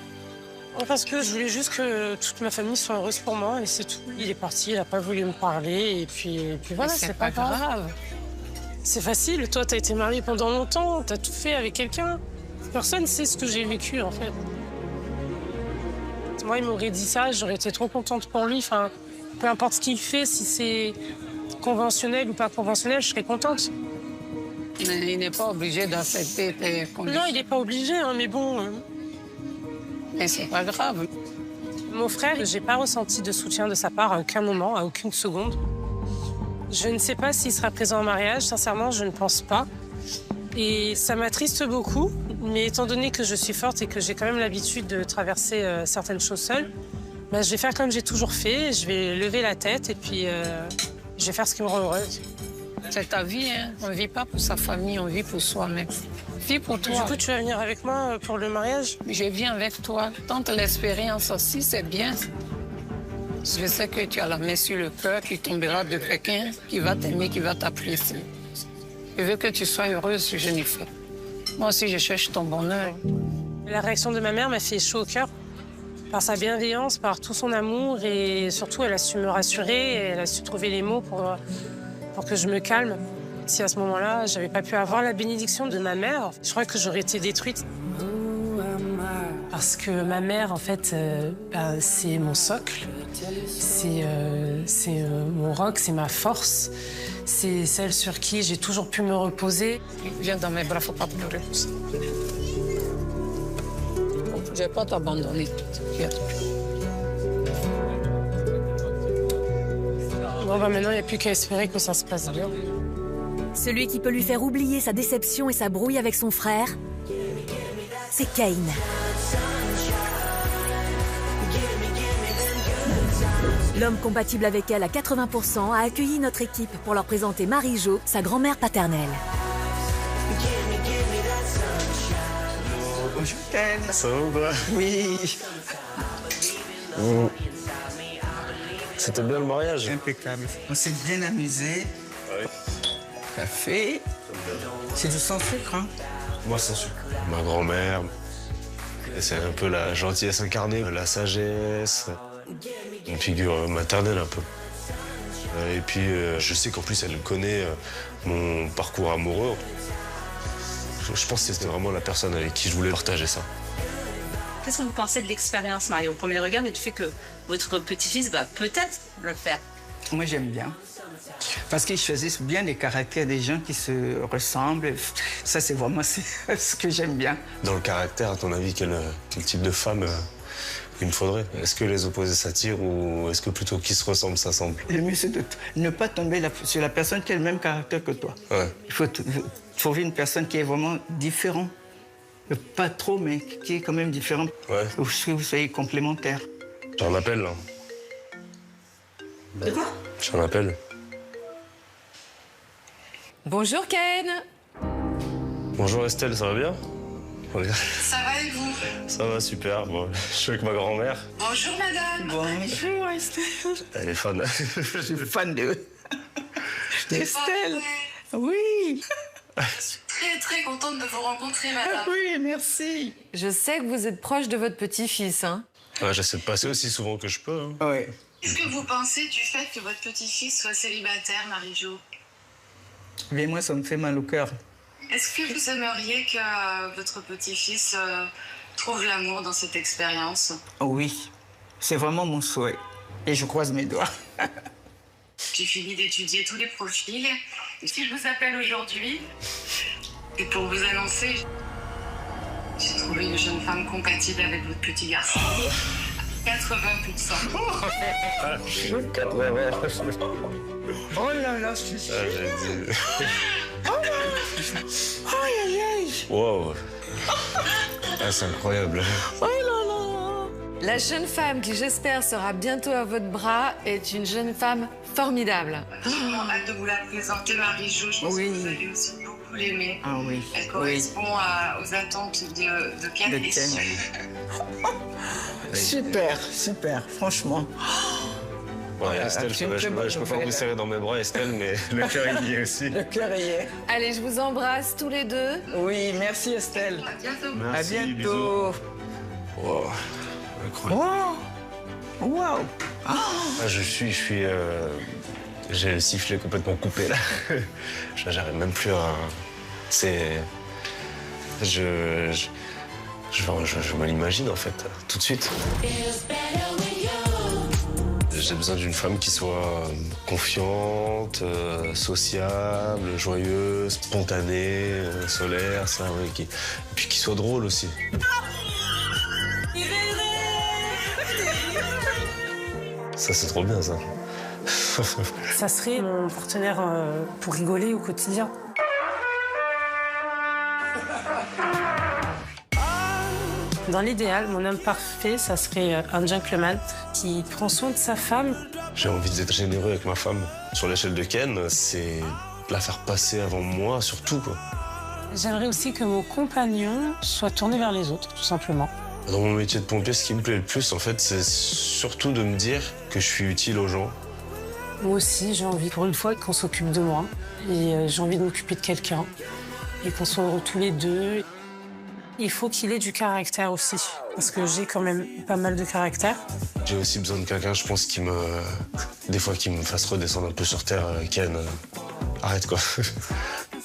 Parce que je voulais juste que toute ma famille soit heureuse pour moi et c'est tout. Il est parti, il n'a pas voulu me parler et puis voilà, c'est pas grave. C'est facile. Toi, tu as été mariée pendant longtemps, tu as tout fait avec quelqu'un. Personne ne sait ce que j'ai vécu, en fait. Moi, il m'aurait dit ça, j'aurais été trop contente pour lui. Enfin, peu importe ce qu'il fait, si c'est conventionnel ou pas conventionnel, je serais contente. Mais il n'est pas obligé d'accepter tes conditions. Non, il n'est pas obligé, hein, mais bon... Mais c'est pas grave. Mon frère, j'ai pas ressenti de soutien de sa part à aucun moment, à aucune seconde. Je ne sais pas s'il sera présent au mariage, sincèrement, je ne pense pas. Et ça m'attriste beaucoup, mais étant donné que je suis forte et que j'ai quand même l'habitude de traverser certaines choses seule, ben, je vais faire comme j'ai toujours fait, je vais lever la tête et puis je vais faire ce qui me rend heureuse. C'est ta vie, hein. On ne vit pas pour sa famille, on vit pour soi-même. Vis pour toi. Du coup, tu vas venir avec moi pour le mariage? Je viens avec toi. Tente l'expérience aussi, c'est bien. Je sais que tu as la main sur le cœur, tu tomberas de quelqu'un qui va t'aimer, qui va t'apprécier. Je veux que tu sois heureuse, Jennifer. Moi aussi, je cherche ton bonheur. La réaction de ma mère m'a fait chaud au cœur. Par sa bienveillance, par tout son amour et surtout, elle a su me rassurer, et elle a su trouver les mots pour que je me calme. Si à ce moment-là, j'avais pas pu avoir la bénédiction de ma mère, je crois que j'aurais été détruite. Parce que ma mère, en fait, c'est mon socle, c'est mon roc, c'est ma force, c'est celle sur qui j'ai toujours pu me reposer. Viens dans mes bras, faut pas pleurer pour ça. Je vais pas t'abandonner. Bon, bah maintenant, il n'y a plus qu'à espérer que ça se passe bien. Celui qui peut lui faire oublier sa déception et sa brouille avec son frère, c'est Kane. L'homme compatible avec elle à 80% a accueilli notre équipe pour leur présenter Marie-Jo, sa grand-mère paternelle. Bonjour Ken. Ça va? Oui. C'était bien le mariage? Impeccable. On s'est bien amusé. Ouais. Café. C'est du sans sucre, hein? Moi, sans sucre. Ma grand-mère. C'est un peu la gentillesse incarnée, la sagesse. Une figure maternelle un peu. Et puis, je sais qu'en plus, elle connaît mon parcours amoureux. Je pense que c'était vraiment la personne avec qui je voulais partager ça. Qu'est-ce que vous pensez de l'expérience, Marie, au premier regard, et du fait que votre petit-fils va peut-être le faire? Moi, j'aime bien. Parce qu'ils choisissent bien les caractères des gens qui se ressemblent. Ça, c'est vraiment ce que j'aime bien. Dans le caractère, à ton avis, quel type de femme il me faudrait? Est-ce que les opposés s'attirent ou est-ce que plutôt qu'ils se ressemblent, s'assemblent? Le mieux, c'est de ne pas tomber sur la personne qui a le même caractère que toi. Ouais. Il faut trouver une personne qui est vraiment différente. Pas trop, mais qui est quand même différente. Ouais. Ou que vous soyez complémentaires. J'en appelle, là. De quoi? J'en appelle. Bonjour Ken. Bonjour Estelle, ça va bien? Ça va et vous? Ça va, super. Bon, je suis avec ma grand-mère. Bonjour madame. Bonjour Estelle. Elle est fan. Je suis fan d'Estelle. Oui. Très très contente de vous rencontrer madame. Oui, merci. Je sais que vous êtes proche de votre petit-fils, hein? Ouais, j'essaie de passer aussi souvent que je peux. Hein. Oui. Qu'est-ce que vous pensez du fait que votre petit-fils soit célibataire, Marie-Jo? Mais moi, ça me fait mal au cœur. Est-ce que vous aimeriez que votre petit-fils trouve l'amour dans cette expérience? Oui, c'est vraiment mon souhait. Et je croise mes doigts. J'ai fini d'étudier tous les profils. Et si je vous appelle aujourd'hui, c'est pour vous annoncer, j'ai trouvé une jeune femme compatible avec votre petit garçon. 80%. 80%. Oh là là, je suis sûr. Wow. Ah, c'est incroyable. Oh là là. La jeune femme qui, j'espère, sera bientôt à votre bras est une jeune femme formidable. J'ai vraiment hâte de vous la présenter, Marie-Jo. Je pense que vous allez aussi beaucoup l'aimer. Ah oui. Elle correspond aux attentes de Ken. De Ken. Super, super, franchement. Ouais, Estelle, je peux pas vous serrer dans mes bras, Estelle, mais le cœur y est aussi. Le cœur y est. Allez, je vous embrasse tous les deux. Oui, merci Estelle. À bientôt. Merci, à bientôt. Wow. Incroyable. Wow. Wow. Ah, j'ai le sifflet complètement coupé là. J'arrive même plus à. C'est. Je me l'imagine en fait, tout de suite. J'ai besoin d'une femme qui soit confiante, sociable, joyeuse, spontanée, solaire, ça, oui, et puis qui soit drôle aussi. Ça, c'est trop bien, ça. Ça serait mon partenaire pour rigoler au quotidien. Dans l'idéal, mon homme parfait, ça serait un gentleman qui prend soin de sa femme. J'ai envie d'être généreux avec ma femme. Sur l'échelle de Ken, c'est la faire passer avant moi, surtout, quoi. J'aimerais aussi que mon compagnon soit tourné vers les autres, tout simplement. Dans mon métier de pompier, ce qui me plaît le plus, en fait, c'est surtout de me dire que je suis utile aux gens. Moi aussi, j'ai envie, pour une fois, qu'on s'occupe de moi. Et j'ai envie de m'occuper de quelqu'un. Et qu'on soit heureux tous les deux. Il faut qu'il ait du caractère aussi, parce que j'ai quand même pas mal de caractère. J'ai aussi besoin de quelqu'un, je pense, des fois, qui me fasse redescendre un peu sur terre. Ken, arrête, quoi.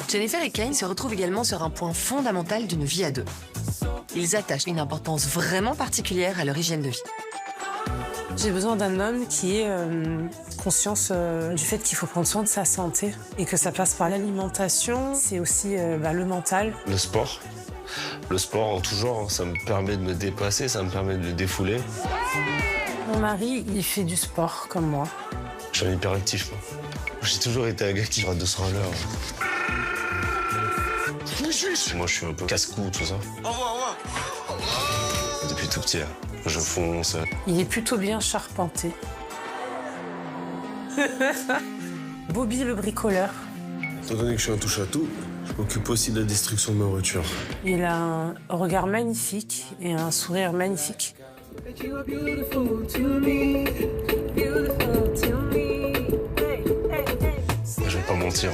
Jennifer et Ken se retrouvent également sur un point fondamental d'une vie à deux. Ils attachent une importance vraiment particulière à leur hygiène de vie. J'ai besoin d'un homme qui ait conscience du fait qu'il faut prendre soin de sa santé et que ça passe par l'alimentation. C'est aussi le mental. Le sport. Le sport en tout genre, ça me permet de me dépasser, ça me permet de me défouler. Mon mari, il fait du sport comme moi. Je suis un hyperactif, moi. J'ai toujours été un gars qui va à 200 à l'heure. Moi, je suis un peu casse-cou, tout ça. Depuis tout petit, je fonce. Il est plutôt bien charpenté. Bobby le bricoleur. Étant donné que je suis un touche-à-tout, je m'occupe aussi de la destruction de ma voiture. Il a un regard magnifique et un sourire magnifique. Je vais pas mentir.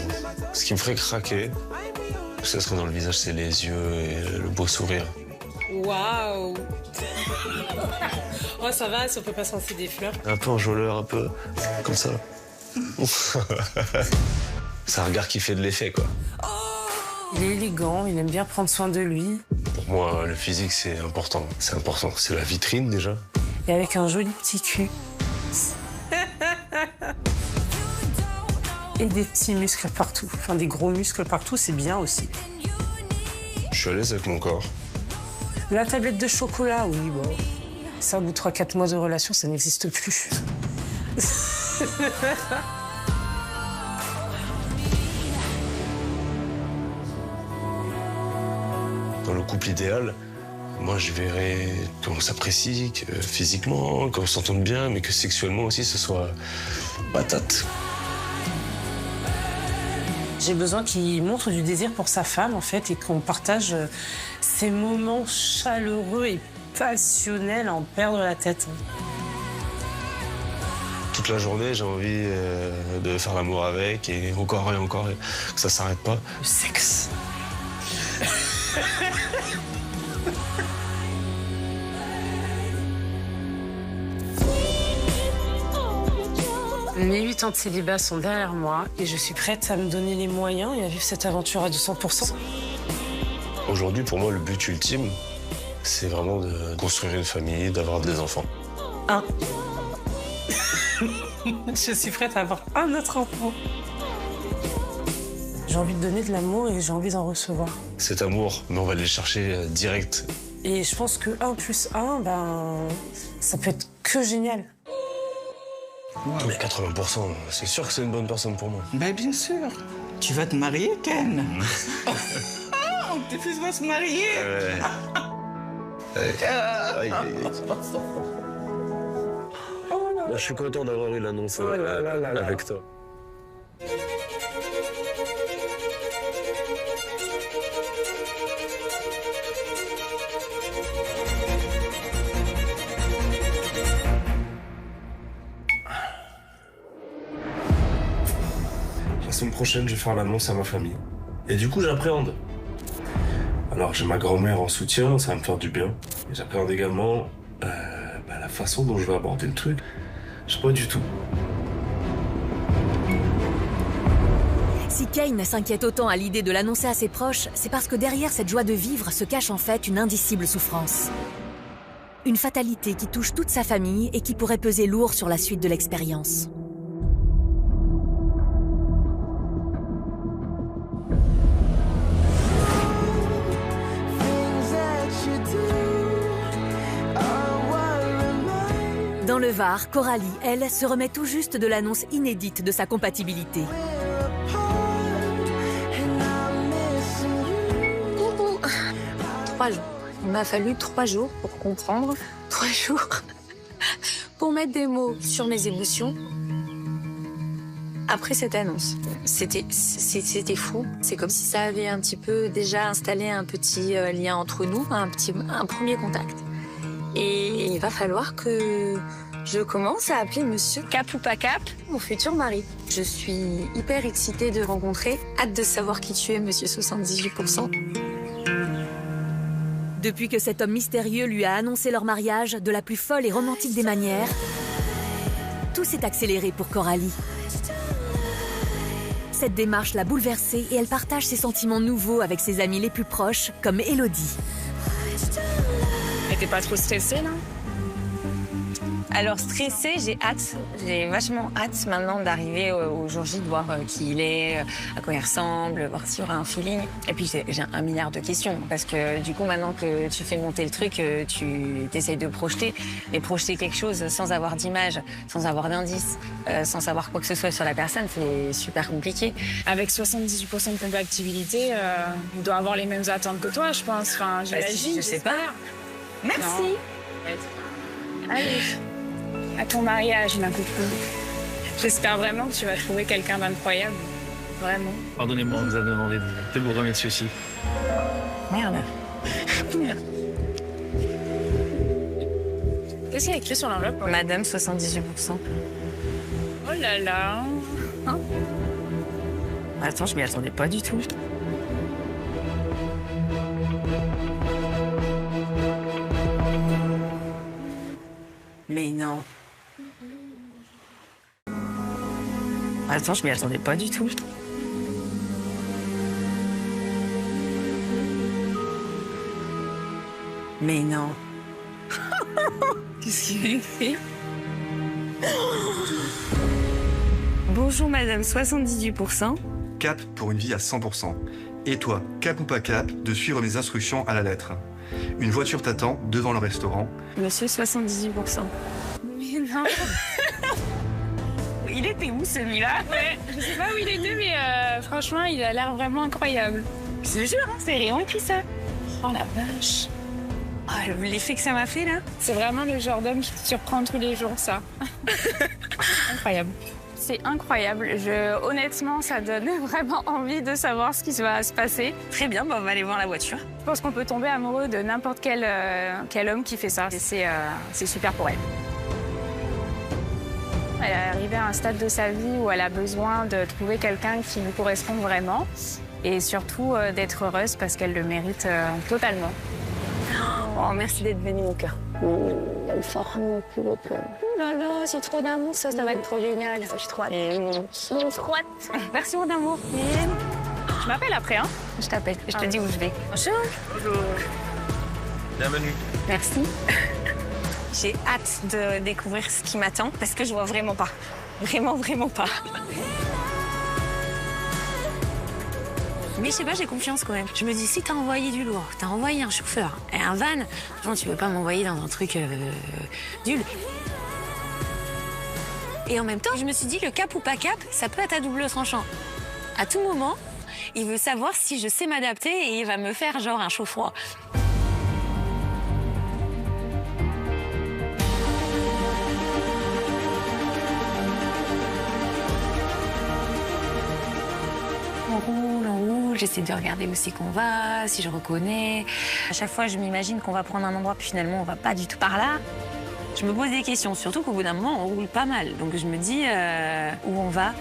Ce qui me ferait craquer, ce serait dans le visage, c'est les yeux et le beau sourire. Waouh. Oh, ça va, si on peut pas sentir des fleurs. Un peu enjôleur, un peu comme ça. C'est un regard qui fait de l'effet, quoi. Il est élégant, il aime bien prendre soin de lui. Pour moi, le physique, c'est important. C'est important. C'est la vitrine, déjà. Et avec un joli petit cul. Et des petits muscles partout. Enfin, des gros muscles partout, c'est bien aussi. Je suis à l'aise avec mon corps. La tablette de chocolat, oui, bon. Ça, au bout de 3-4 mois de relation, ça n'existe plus. Dans le couple idéal, moi, je verrais qu'on s'apprécie physiquement, qu'on s'entende bien, mais que sexuellement aussi, ce soit patate. J'ai besoin qu'il montre du désir pour sa femme, en fait, et qu'on partage ces moments chaleureux et passionnels à en perdre la tête. Toute la journée, j'ai envie de faire l'amour avec, et encore, et que ça s'arrête pas. Le sexe. Mes 8 ans de célibat sont derrière moi et je suis prête à me donner les moyens et à vivre cette aventure à 200%. Aujourd'hui, pour moi, le but ultime, c'est vraiment de construire une famille, d'avoir des enfants. Je suis prête à avoir un autre enfant. J'ai envie de donner de l'amour et j'ai envie d'en recevoir. Cet amour, mais on va aller le chercher direct. Et je pense que 1 + 1, ça peut être que génial. Mais 80%, c'est sûr que c'est une bonne personne pour moi. Ben bien sûr. Tu vas te marier, Ken. Tes fils vont se marier. Je suis content d'avoir eu l'annonce avec toi. La semaine prochaine, je vais faire l'annonce à ma famille. Et du coup, j'appréhende. Alors, j'ai ma grand-mère en soutien, ça va me faire du bien. Et j'appréhende également la façon dont je vais aborder le truc. Je sais pas du tout. Si Kane s'inquiète autant à l'idée de l'annoncer à ses proches, c'est parce que derrière cette joie de vivre se cache en fait une indicible souffrance. Une fatalité qui touche toute sa famille et qui pourrait peser lourd sur la suite de l'expérience. Dans le Var, Coralie, elle, se remet tout juste de l'annonce inédite de sa compatibilité. Coucou. 3 jours. Il m'a fallu 3 jours pour comprendre. 3 jours pour mettre des mots sur mes émotions. Après cette annonce, c'était fou. C'est comme si ça avait un petit peu déjà installé un petit lien entre nous, un premier contact. Et il va falloir que je commence à appeler monsieur Cap ou pas Cap, mon futur mari. Je suis hyper excitée de le rencontrer. Hâte de savoir qui tu es, monsieur 78%. Depuis que cet homme mystérieux lui a annoncé leur mariage de la plus folle et romantique des manières, tout s'est accéléré pour Coralie. Cette démarche l'a bouleversée et elle partage ses sentiments nouveaux avec ses amis les plus proches, comme Elodie. Et t'es pas trop stressée, là? Alors, stressée, j'ai hâte. J'ai vachement hâte maintenant d'arriver au jour J, de voir qui il est, à quoi il ressemble, voir s'il y aura un feeling. Et puis, j'ai 1 milliard de questions. Parce que, du coup, maintenant que tu fais monter le truc, tu essayes de projeter. Mais projeter quelque chose sans avoir d'image, sans avoir d'indice, sans savoir quoi que ce soit sur la personne, c'est super compliqué. Avec 78% de compatibilité, il doit avoir les mêmes attentes que toi, je pense. Enfin, j'imagine. Je sais pas. Merci. Non. Allez, à ton mariage, ma copine. J'espère vraiment que tu vas trouver quelqu'un d'incroyable. Vraiment. Pardonnez-moi, on vous a demandé de vous remettre ceci. Merde. Qu'est-ce qu'il y a écrit sur l'enveloppe? Madame 78%. Oh là là. Hein? Attends, je m'y attendais pas du tout. Mais non. Attends, je m'y attendais pas du tout. Mais non. Qu'est-ce qu'il a fait? Bonjour, madame 78%. Cap pour une vie à 100%. Et toi, cap ou pas cap, de suivre mes instructions à la lettre. Une voiture t'attend devant le restaurant. Monsieur 78%. Mais non. Il était où, celui-là? Ouais, je sais pas où il était, mais franchement, il a l'air vraiment incroyable. Je te jure, c'est Réon écrit ça. Oh la vache. Oh, l'effet que ça m'a fait, là. C'est vraiment le genre d'homme qui te surprend tous les jours, ça. Incroyable. C'est incroyable. Honnêtement, ça donne vraiment envie de savoir ce qui va se passer. Très bien, on va aller voir la voiture. Je pense qu'on peut tomber amoureux de n'importe quel homme qui fait ça. Et c'est super pour elle. Elle est arrivée à un stade de sa vie où elle a besoin de trouver quelqu'un qui lui correspond vraiment. Et surtout d'être heureuse parce qu'elle le mérite totalement. Oh, merci d'être venue, mon cœur. Elle fort plus haut. Oh là là, c'est trop d'amour, ça va être trop génial. Je suis trop hâte. Trop hâte. Merci, mon amour. Tu m'appelles après, hein? Je t'appelle, je te dis où je vais. Bonjour. Bonjour. Bienvenue. Merci. J'ai hâte de découvrir ce qui m'attend parce que je vois vraiment pas. Vraiment, vraiment pas. Mais je sais pas, j'ai confiance quand même. Je me dis, si t'as envoyé du lourd, t'as envoyé un chauffeur et un van, genre, tu peux pas m'envoyer dans un truc nul. Et en même temps, je me suis dit, le cap ou pas cap, ça peut être à double tranchant. À tout moment, il veut savoir si je sais m'adapter et il va me faire genre un chaud-froid. On roule, j'essaie de regarder où c'est qu'on va, si je reconnais. À chaque fois, je m'imagine qu'on va prendre un endroit, puis finalement, on va pas du tout par là. Je me pose des questions, surtout qu'au bout d'un moment, on roule pas mal. Donc je me dis où on va.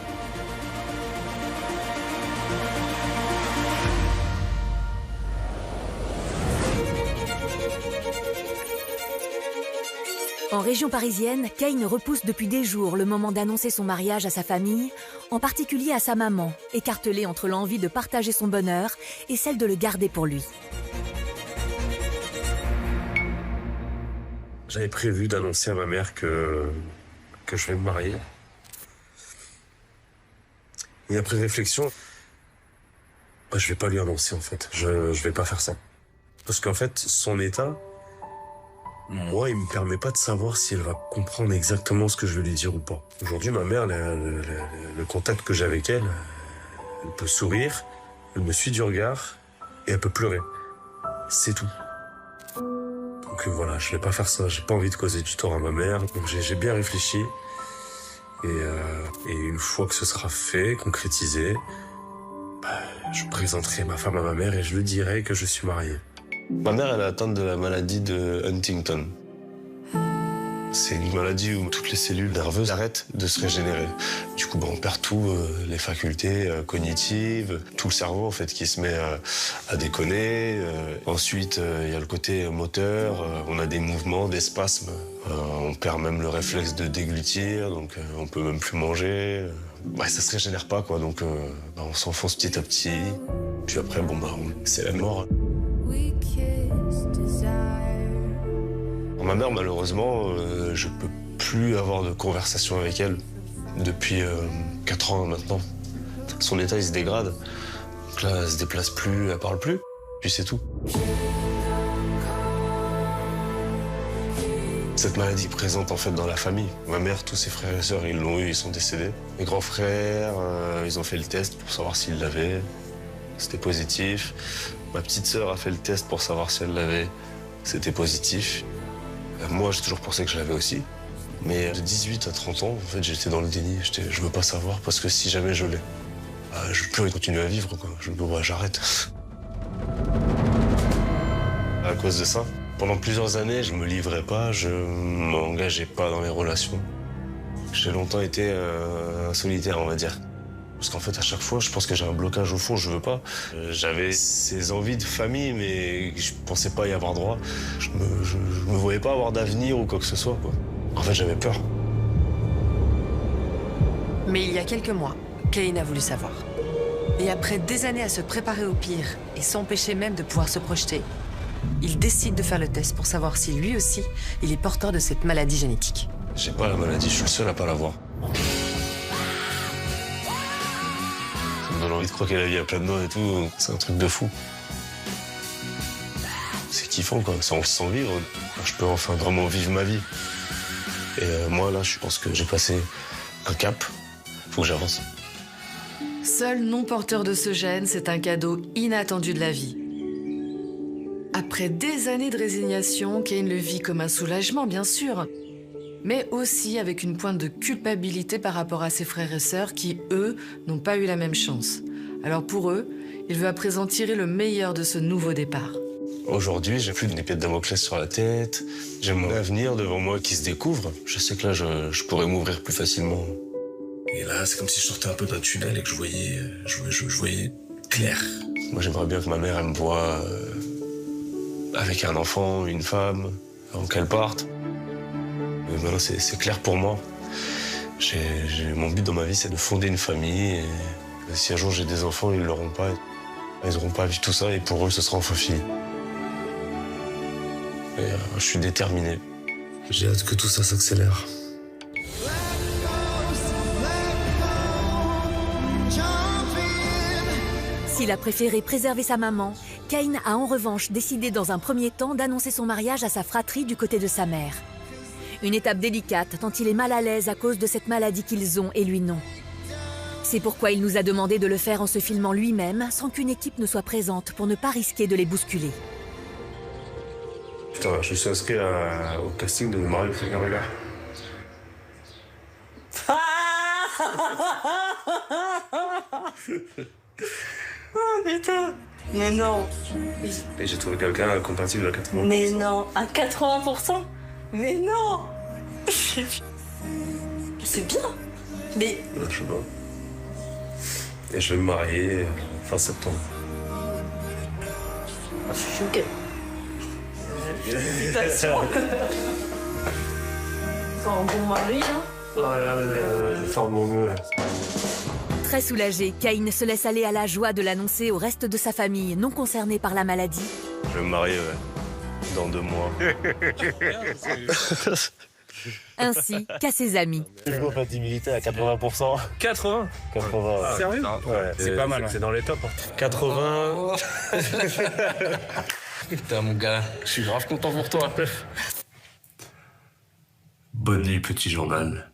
En région parisienne, Kane repousse depuis des jours le moment d'annoncer son mariage à sa famille, en particulier à sa maman, écartelée entre l'envie de partager son bonheur et celle de le garder pour lui. J'avais prévu d'annoncer à ma mère que je vais me marier. Et après réflexion, je vais pas lui annoncer en fait. Je vais pas faire ça. Parce qu'en fait, son état, moi, il me permet pas de savoir si elle va comprendre exactement ce que je vais lui dire ou pas. Aujourd'hui, ma mère, le contact que j'ai avec elle, elle peut sourire, elle me suit du regard et elle peut pleurer. C'est tout. Donc voilà, je vais pas faire ça. J'ai pas envie de causer du tort à ma mère. Donc j'ai bien réfléchi. Et une fois que ce sera fait, concrétisé, je présenterai ma femme à ma mère et je lui dirai que je suis marié. Ma mère, elle est atteinte de la maladie de Huntington. C'est une maladie où toutes les cellules nerveuses arrêtent de se régénérer. Du coup, on perd tout, les facultés cognitives, tout le cerveau en fait qui se met à déconner. Ensuite, il y a le côté moteur, on a des mouvements, des spasmes. On perd même le réflexe de déglutir, donc on peut même plus manger. Ça se régénère pas, quoi, donc on s'enfonce petit à petit. Puis après, c'est la mort. Ma mère, malheureusement, je peux plus avoir de conversation avec elle depuis 4 ans maintenant. Son état, il se dégrade. Donc là, elle se déplace plus, elle parle plus, puis c'est tout. Cette maladie est présente en fait dans la famille. Ma mère, tous ses frères et sœurs, ils l'ont eu, ils sont décédés. Mes grands frères, ils ont fait le test pour savoir s'ils l'avaient. C'était positif. Ma petite sœur a fait le test pour savoir si elle l'avait. C'était positif. Moi, j'ai toujours pensé que je l'avais aussi. Mais de 18 à 30 ans, en fait, j'étais dans le déni. Je veux pas savoir parce que si jamais je l'ai, je peux plus continuer à vivre, quoi. J'arrête. À cause de ça, pendant plusieurs années, je me livrais pas, je m'engageais pas dans les relations. J'ai longtemps été un solitaire, on va dire. Parce qu'en fait, à chaque fois, je pense que j'ai un blocage au fond, je veux pas. J'avais ces envies de famille, mais je pensais pas y avoir droit. Je me voyais pas avoir d'avenir ou quoi que ce soit, quoi. En fait, j'avais peur. Mais il y a quelques mois, Kane a voulu savoir. Et après des années à se préparer au pire et s'empêcher même de pouvoir se projeter, il décide de faire le test pour savoir si lui aussi, il est porteur de cette maladie génétique. J'ai pas la maladie, je suis le seul à pas l'avoir. Ça me donne envie de croquer la vie à pleines mains et tout, c'est un truc de fou. C'est kiffant, quoi, sans vivre, je peux enfin vraiment vivre ma vie. Et moi, là, je pense que j'ai passé un cap, faut que j'avance. Seul non porteur de ce gène, c'est un cadeau inattendu de la vie. Après des années de résignation, Kane le vit comme un soulagement, bien sûr, mais aussi avec une pointe de culpabilité par rapport à ses frères et sœurs qui, eux, n'ont pas eu la même chance. Alors pour eux, il veut à présent tirer le meilleur de ce nouveau départ. Aujourd'hui, j'ai plus d'épée de Damoclès sur la tête. J'ai mon avenir devant moi qui se découvre. Je sais que là, je pourrais m'ouvrir plus facilement. Et là, c'est comme si je sortais un peu d'un tunnel et que je voyais clair. Moi, j'aimerais bien que ma mère, elle me voie avec un enfant, une femme, avant qu'elle parte. Mais maintenant, c'est clair pour moi. Mon but dans ma vie, c'est de fonder une famille. Et si un jour j'ai des enfants, ils l'auront pas. Ils n'auront pas à vivre tout ça et pour eux, ce sera enfin fini. Et je suis déterminé. J'ai hâte que tout ça s'accélère. S'il a préféré préserver sa maman, Cain a en revanche décidé dans un premier temps d'annoncer son mariage à sa fratrie du côté de sa mère. Une étape délicate tant il est mal à l'aise à cause de cette maladie qu'ils ont et lui non. C'est pourquoi il nous a demandé de le faire en se filmant lui-même sans qu'une équipe ne soit présente pour ne pas risquer de les bousculer. Putain, je suis inscrit au casting de Mario Premier Regard. Oh putain. Mais non. Et j'ai trouvé quelqu'un compatible à 80%. Mais non, à 80%. Mais non. C'est bien. Mais... Je sais pas. Et je vais me marier fin septembre. Je suis choquée. Félicitations. C'est un bon mari, hein. Faire mon mieux. Très soulagé, Cain se laisse aller à la joie de l'annoncer au reste de sa famille non concernée par la maladie. Je vais me marier dans 2 mois. Ainsi qu'à ses amis. Le groupe anti-militaire à 80%. 80 80. Sérieux? Ouais. C'est pas mal. C'est dans les tops. 80. Putain, mon gars, je suis grave content pour toi. Bonne nuit, petit journal.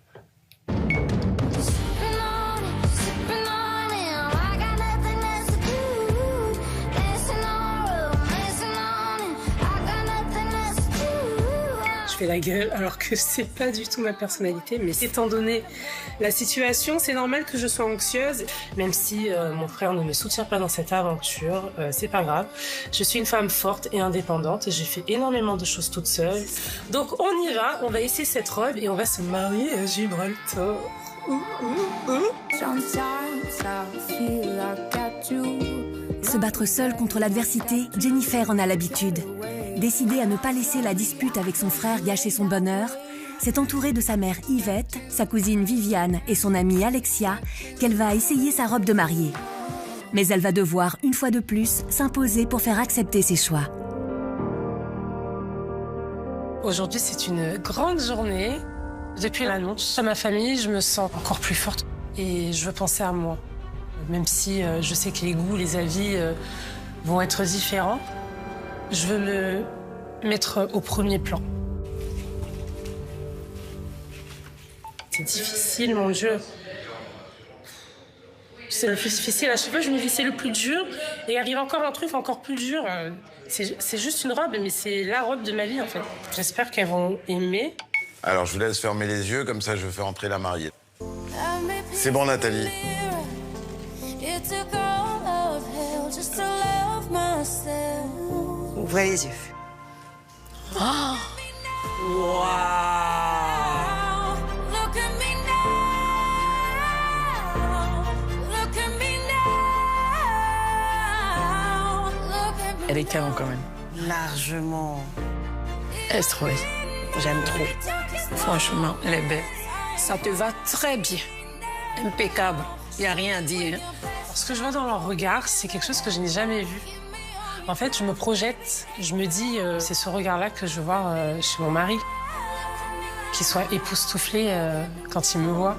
Je fais la gueule alors que c'est pas du tout ma personnalité, mais étant donné la situation, c'est normal que je sois anxieuse, même si mon frère ne me soutient pas dans cette aventure, c'est pas grave. Je suis une femme forte et indépendante et j'ai fait énormément de choses toute seule. Donc on y va, on va essayer cette robe et on va se marier à Gibraltar. Se battre seule contre l'adversité, Jennifer en a l'habitude. Décidée à ne pas laisser la dispute avec son frère gâcher son bonheur, c'est entourée de sa mère Yvette, sa cousine Viviane et son amie Alexia qu'elle va essayer sa robe de mariée. Mais elle va devoir, une fois de plus, s'imposer pour faire accepter ses choix. Aujourd'hui, c'est une grande journée. Depuis l'annonce à ma famille, je me sens encore plus forte et je veux penser à moi. Même si je sais que les goûts, les avis vont être différents, je veux me mettre au premier plan. C'est difficile, mon Dieu. C'est le plus difficile. À chaque fois, je me dis c'est le plus dur. Et il arrive encore un truc encore plus dur. C'est juste une robe, mais c'est la robe de ma vie, en fait. J'espère qu'elles vont aimer. Alors, je vous laisse fermer les yeux, comme ça, je fais entrer la mariée. C'est bon, Nathalie. Ouvrez les yeux. Oh. Wow. Elle est canon quand même. Largement. Elle est trop belle. J'aime trop. Franchement, elle est belle. Ça te va très bien. Impeccable. Il n'y a rien à dire. Ce que je vois dans leur regard, c'est quelque chose que je n'ai jamais vu. En fait, je me projette, je me dis, c'est ce regard-là que je veux voir chez mon mari. Qu'il soit époustouflé quand il me voit.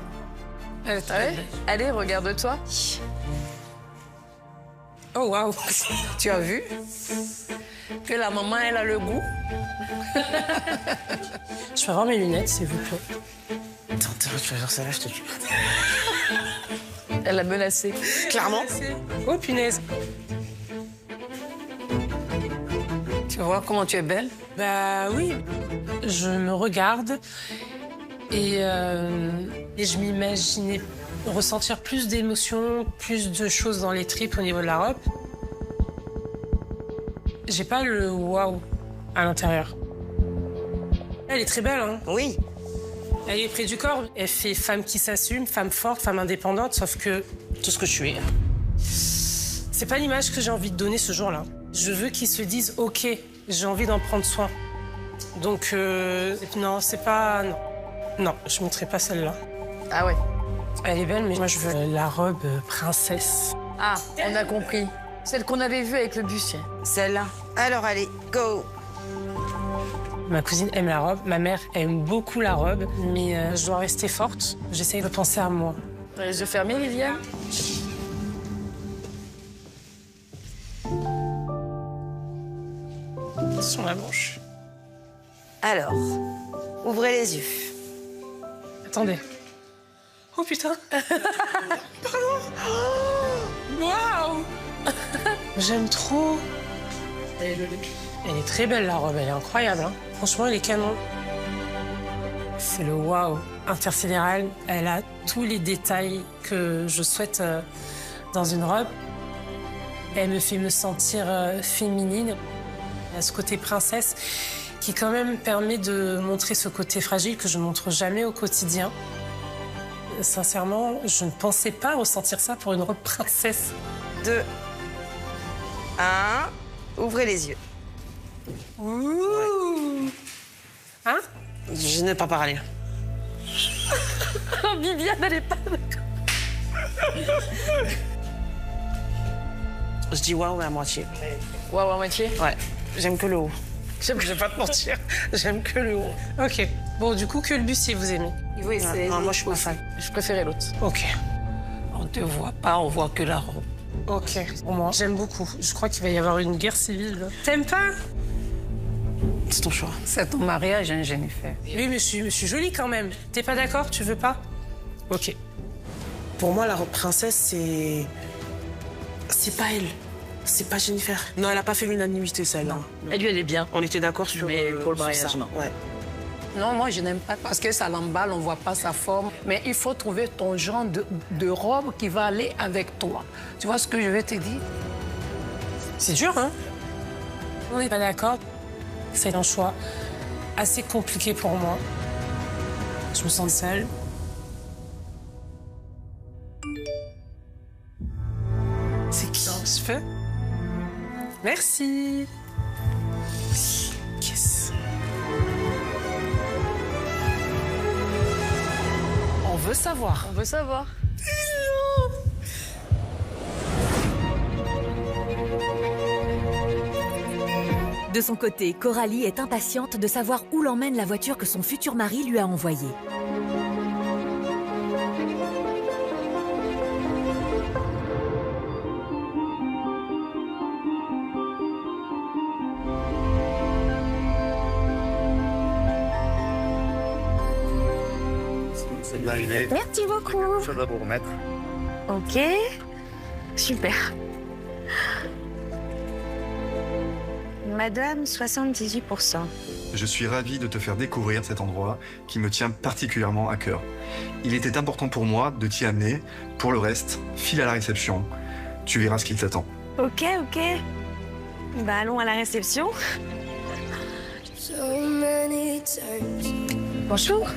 Allez, regarde-toi. Oh, waouh. Tu as vu que la maman, elle a le goût. Je vais avoir mes lunettes, s'il vous plaît. Attends, tu vas faire ça là, je te tue. Elle a menacé. Clairement. Oh, punaise. Tu vois comment tu es belle? Bah oui. Je me regarde et je m'imaginais ressentir plus d'émotions, plus de choses dans les tripes au niveau de la robe. J'ai pas le waouh à l'intérieur. Elle est très belle, hein? Oui. Elle est près du corps. Elle fait femme qui s'assume, femme forte, femme indépendante, sauf que tout ce que je suis. C'est pas l'image que j'ai envie de donner ce jour-là. Je veux qu'ils se disent « Ok, j'ai envie d'en prendre soin ». Donc, non, c'est pas... Non, non, je ne mettrai pas celle-là. Ah ouais? Elle est belle, mais moi, je veux la robe princesse. Ah, on a compris. Celle qu'on avait vue avec le bustier. Celle-là. Alors, allez, go. Ma cousine aime la robe, ma mère aime beaucoup la robe, mais je dois rester forte. J'essaye de penser à moi. Les yeux fermés, Viviane? Attention la manche. Alors, ouvrez les yeux. Attendez. Oh putain. Pardon. Waouh. J'aime trop. Elle est très belle la robe, elle est incroyable. Hein. Franchement, elle est canon. C'est le waouh intersidéral. Elle a tous les détails que je souhaite dans une robe. Elle me fait me sentir féminine. Elle a ce côté princesse qui quand même permet de montrer ce côté fragile que je ne montre jamais au quotidien. Sincèrement, je ne pensais pas ressentir ça pour une robe princesse. 2, 1, ouvrez les yeux. Ouh. Hein? Je n'ai pas parlé. Oh, Viviane, elle est pas d'accord. Je dis waouh à moitié. Waouh à moitié? Ouais, j'aime que le haut. Je vais pas te mentir, j'aime que le haut. Ok, bon, du coup, que le bustier, vous aimez? Oui, c'est... Non, moi, je suis pas fan. Je préférais l'autre. Ok. On te voit pas, on voit que la robe. Ok, pour moi, j'aime beaucoup. Je crois qu'il va y avoir une guerre civile. Là. T'aimes pas? C'est ton choix. C'est ton mariage, hein, Jennifer. Oui, mais je suis jolie quand même. T'es pas d'accord? Tu veux pas? Ok. Pour moi, la robe princesse, c'est... C'est pas elle. C'est pas Jennifer. Non, elle a pas fait l'unanimité, celle-là. Elle est bien. On était d'accord sur... Mais pour le mariage, ça. non. Ouais. Non, moi, je n'aime pas parce que ça l'emballe, on voit pas sa forme. Mais il faut trouver ton genre de robe qui va aller avec toi. Tu vois ce que je vais te dire? C'est dur, hein? On n'est pas d'accord. C'est un choix assez compliqué pour moi. Je me sens seule. C'est qui? Je fais? Merci. Yes. On veut savoir. On veut savoir. De son côté, Coralie est impatiente de savoir où l'emmène la voiture que son futur mari lui a envoyée. Merci beaucoup. Je dois vous remettre. Ok. Super. Madame, 78%. Je suis ravi de te faire découvrir cet endroit qui me tient particulièrement à cœur. Il était important pour moi de t'y amener. Pour le reste, file à la réception. Tu verras ce qu'il t'attend. Ok. Bah, allons à la réception. Bonjour.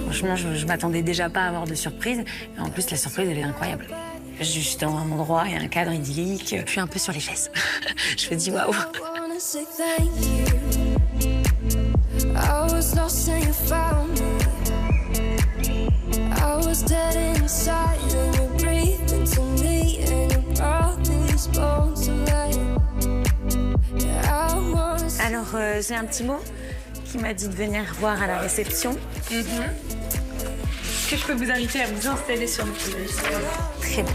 Franchement, je m'attendais déjà pas à avoir de surprise. Et en plus, la surprise, elle est incroyable. Je suis juste dans un endroit, il y a un cadre idyllique. Je suis un peu sur les fesses. Je me dis waouh. Alors, j'ai un petit mot qui m'a dit de venir voir à la réception. Est-ce que je peux vous inviter à vous installer sur le fauteuil? Très bien.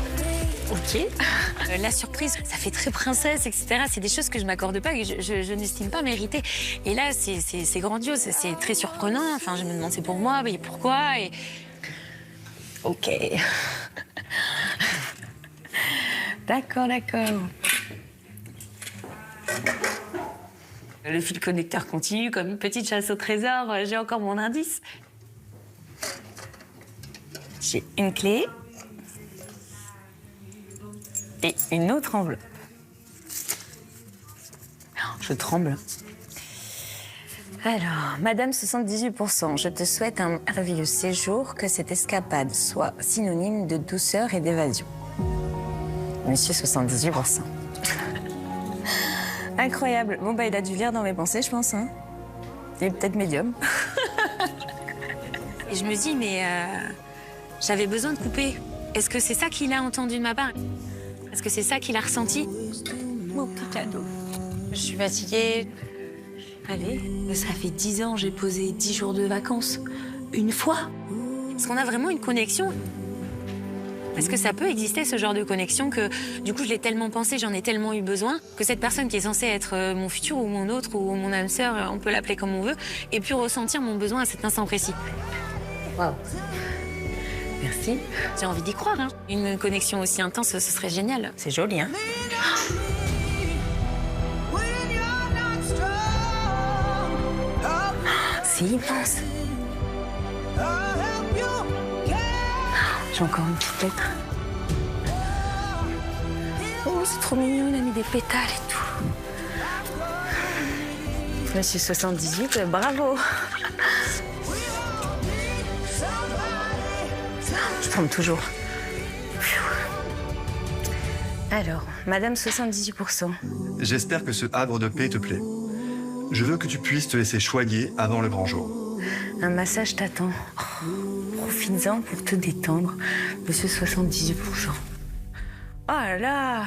Ok. La surprise, ça fait très princesse, etc. C'est des choses que je m'accorde pas, que je n'estime pas mériter. Et là, c'est grandiose, c'est très surprenant. Enfin, je me demande c'est pour moi, mais pourquoi et... Ok. D'accord. Le fil connecteur continue comme une petite chasse au trésor. J'ai encore mon indice. J'ai une clé et une autre enveloppe. Je tremble. Alors, Madame 78%, je te souhaite un merveilleux séjour, que cette escapade soit synonyme de douceur et d'évasion. Monsieur 78%. Incroyable. Bon, bah, il a dû lire dans mes pensées, je pense. Hein. Il est peut-être médium. Et je me dis, mais j'avais besoin de couper. Est-ce que c'est ça qu'il a entendu de ma part? Est-ce que c'est ça qu'il a ressenti? Mon petit cadeau. Je suis fatiguée. Allez, ça fait 10 ans, j'ai posé 10 jours de vacances. Une fois. Est-ce qu'on a vraiment une connexion? Parce que ça peut exister, ce genre de connexion, que du coup, je l'ai tellement pensé, j'en ai tellement eu besoin, que cette personne qui est censée être mon futur ou mon autre ou mon âme sœur, on peut l'appeler comme on veut, ait pu ressentir mon besoin à cet instant précis. Waouh. Merci. J'ai envie d'y croire. Hein. Une connexion aussi intense, ce serait génial. C'est joli, hein? C'est immense. J'ai encore une petite lettre. Oh, c'est trop mignon, il a mis des pétales et tout. Monsieur 78, bravo. Je tremble toujours. Alors, Madame 78%. J'espère que ce havre de paix te plaît. Je veux que tu puisses te laisser choyer avant le grand jour. Un massage t'attend. Oh, profites-en pour te détendre. Monsieur 78%. Oh là là!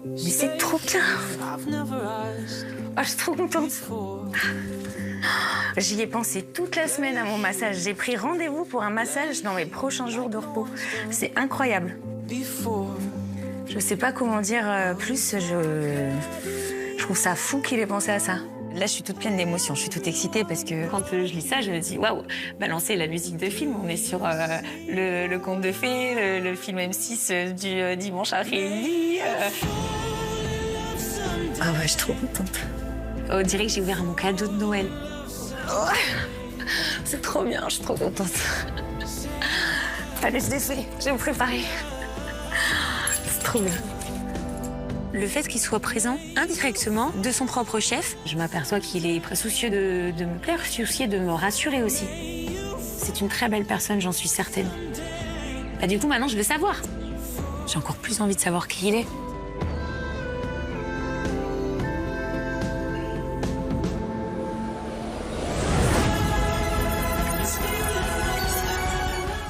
Mais c'est trop bien! Oh, je suis trop contente! J'y ai pensé toute la semaine à mon massage. J'ai pris rendez-vous pour un massage dans mes prochains jours de repos. C'est incroyable. Je sais pas comment dire plus. Je trouve ça fou qu'il ait pensé à ça. Là, je suis toute pleine d'émotions, je suis toute excitée parce que quand je lis ça, je me dis waouh, balancer la musique de film. On est sur le conte de fées, le film M6 du dimanche après-midi. Ah ouais, je suis trop contente. On dirait que j'ai ouvert mon cadeau de Noël. Oh, c'est trop bien, je suis trop contente. Allez, je défais, je vais vous préparer. C'est trop bien. Le fait qu'il soit présent indirectement de son propre chef, je m'aperçois qu'il est soucieux de me plaire, soucieux de me rassurer aussi. C'est une très belle personne, j'en suis certaine. Bah, du coup, maintenant, je veux savoir. J'ai encore plus envie de savoir qui il est.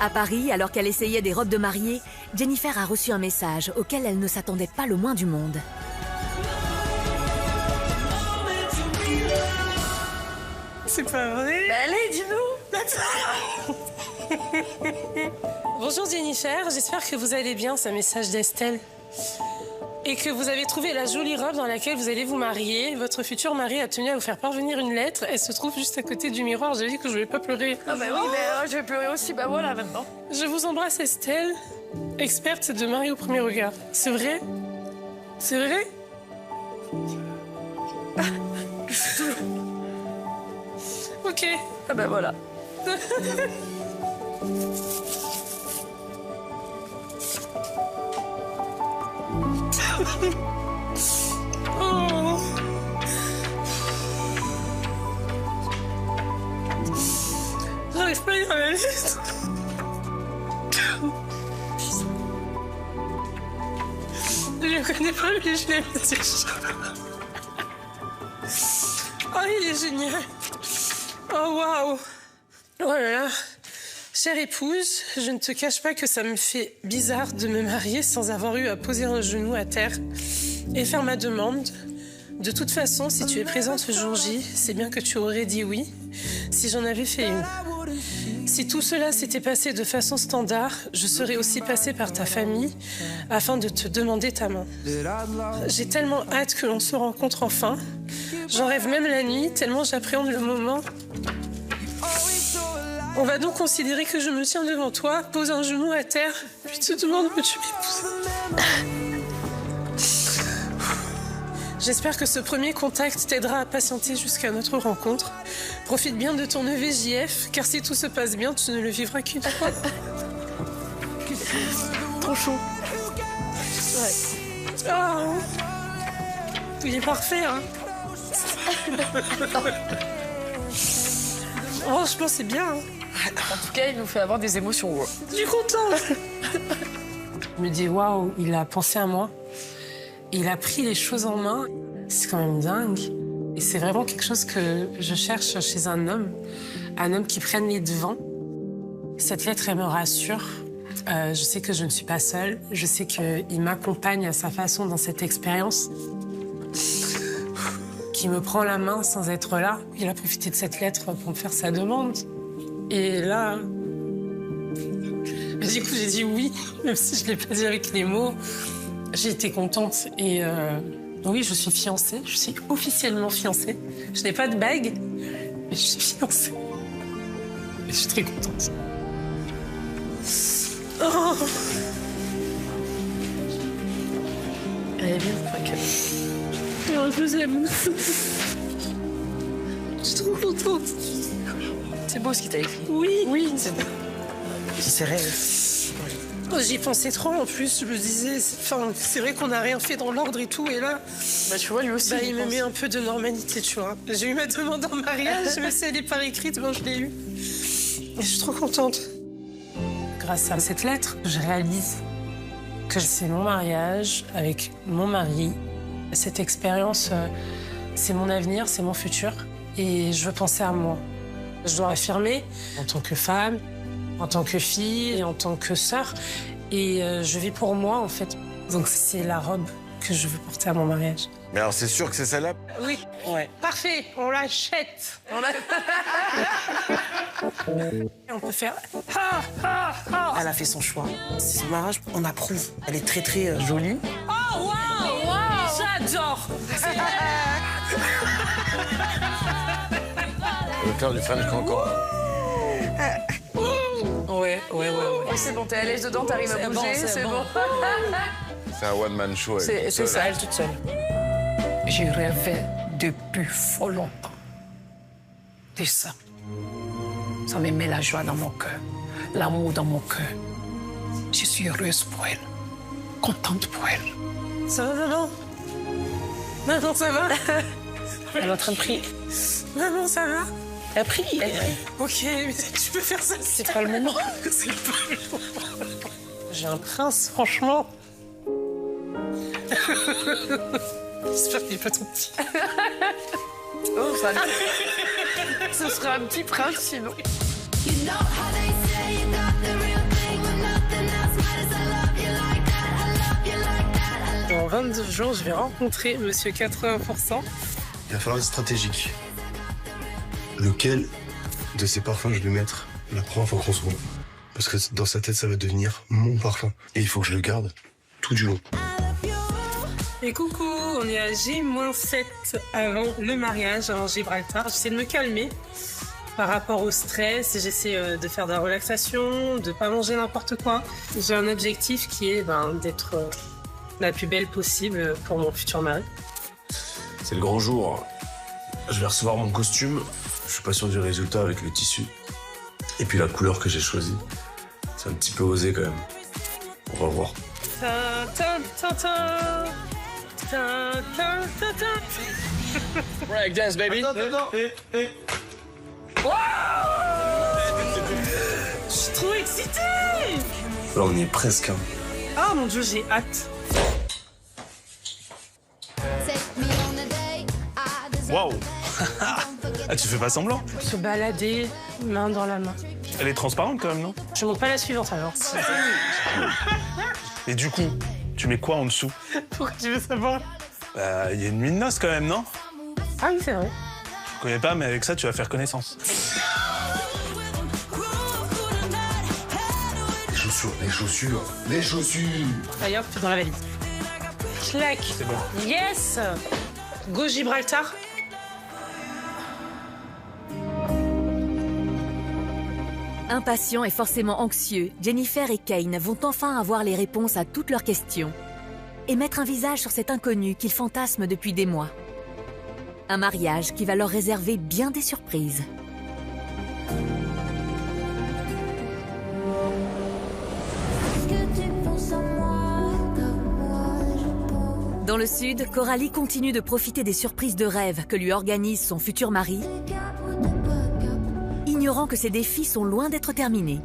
À Paris, alors qu'elle essayait des robes de mariée, Jennifer a reçu un message auquel elle ne s'attendait pas le moins du monde. C'est pas vrai? Bah allez, dis-nous! Bonjour Jennifer, j'espère que vous allez bien, c'est un message d'Estelle. Et que vous avez trouvé la jolie robe dans laquelle vous allez vous marier. Votre futur mari a tenu à vous faire parvenir une lettre. Elle se trouve juste à côté du miroir. J'ai dit que je voulais pas pleurer. Ah bah oui, je vais pleurer aussi. Bah voilà, maintenant. Je vous embrasse Estelle, experte de marier au premier regard. C'est vrai? C'est vrai? Ok. Ah bah voilà. Oh. J'arrive pas à lire la lettre. Je le connais pas, mais je l'aime. Oh, il est génial. Oh, waouh. Oh là là. Chère épouse, je ne te cache pas que ça me fait bizarre de me marier sans avoir eu à poser un genou à terre et faire ma demande. De toute façon, si tu es présente ce jour J, c'est bien que tu aurais dit oui si j'en avais fait une. Si tout cela s'était passé de façon standard, je serais aussi passée par ta famille afin de te demander ta main. J'ai tellement hâte que l'on se rencontre enfin. J'en rêve même la nuit, tellement j'appréhende le moment. On va donc considérer que je me tiens devant toi, pose un genou à terre, puis te demande peux-tu m'épouser. J'espère que ce premier contact t'aidera à patienter jusqu'à notre rencontre. Profite bien de ton EVJF, car si tout se passe bien, tu ne le vivras qu'une fois. Trop chaud. Ouais. Oh. Il est parfait, hein. Franchement, c'est bien, hein. En tout cas, il nous fait avoir des émotions. Ouais. Je suis contente. Je me dis, waouh, il a pensé à moi. Il a pris les choses en main. C'est quand même dingue. Et c'est vraiment quelque chose que je cherche chez un homme qui prenne les devants. Cette lettre, elle me rassure. Je sais que je ne suis pas seule. Je sais qu'il m'accompagne à sa façon dans cette expérience. Qui me prend la main sans être là. Il a profité de cette lettre pour me faire sa demande. Et là, du coup, j'ai dit oui, même si je ne l'ai pas dit avec les mots. J'ai été contente. Et oui, je suis fiancée. Je suis officiellement fiancée. Je n'ai pas de bague, mais je suis fiancée. Et je suis très contente. Oh. Elle est bien, Raquel. Je vous aime. Je suis trop contente. C'est beau ce qu'il t'a écrit. Oui, c'est beau. C'est réel. J'y pensais trop en plus, je me disais, c'est vrai qu'on n'a rien fait dans l'ordre et tout, et là, tu vois, lui aussi. il me met un peu de normalité, tu vois. J'ai eu ma demande en mariage, mais si elle n'est pas écrite, je l'ai eue. Et je suis trop contente. Grâce à cette lettre, je réalise que c'est mon mariage avec mon mari. Cette expérience, c'est mon avenir, c'est mon futur, et je veux penser à moi. Je dois affirmer en tant que femme, en tant que fille et en tant que sœur. Et je vis pour moi, en fait. Donc c'est la robe que je veux porter à mon mariage. Mais alors c'est sûr que c'est celle-là? Oui. Ouais. Parfait, on l'achète. On peut faire... Elle a fait son choix. C'est son mariage, on approuve. Elle est très très jolie. Oh, waouh! J'adore! On va faire du French cancan. Ouais. C'est bon, t'es à l'aise dedans, t'arrives à bouger, c'est bon. C'est un one-man show. C'est ça, elle toute seule. J'ai rêvé depuis fort longtemps de ça. Ça me met la joie dans mon cœur, l'amour dans mon cœur. Je suis heureuse pour elle, contente pour elle. Ça va, maman? Maman, ça va? Elle est en train de prier. Maman, ça va? Elle prie. Ok, mais tu peux faire ça. C'est pas le moment. C'est pas le moment. J'ai un prince, franchement. J'espère qu'il n'est pas trop petit. Oh, ça... Ce sera un petit prince, sinon. Dans 22 jours, je vais rencontrer Monsieur 80%. Il va falloir être stratégique. Lequel de ces parfums je vais mettre la première fois qu'on se voit? Parce que dans sa tête, ça va devenir mon parfum. Et il faut que je le garde tout du long. Et coucou, on est à J-7 avant le mariage en Gibraltar. J'essaie de me calmer par rapport au stress. J'essaie de faire de la relaxation, de pas manger n'importe quoi. J'ai un objectif qui est d'être la plus belle possible pour mon futur mari. C'est le grand jour. Je vais recevoir mon costume. Je suis pas sûr du résultat avec le tissu. Et puis la couleur que j'ai choisie. C'est un petit peu osé quand même. On va voir. Break dance, baby. Attends. Je suis trop excitée! Là, on y est presque. Hein. Oh mon Dieu, j'ai hâte. Waouh. Ah, tu fais pas semblant? Se balader, main dans la main. Elle est transparente quand même, non? Je montre pas la suivante alors. Et du coup, tu mets quoi en dessous? Pourquoi tu veux savoir? Il y a une nuit de noces quand même, non? Ah oui, c'est vrai. Je connais pas, mais avec ça, tu vas faire connaissance. Les chaussures. Allez hop, dans la valise. Clac. C'est bon. Yes. Go Gibraltar. Impatients et forcément anxieux, Jennifer et Kane vont enfin avoir les réponses à toutes leurs questions et mettre un visage sur cet inconnu qu'ils fantasment depuis des mois. Un mariage qui va leur réserver bien des surprises. Dans le sud, Coralie continue de profiter des surprises de rêve que lui organise son futur mari, ignorant que ses défis sont loin d'être terminés.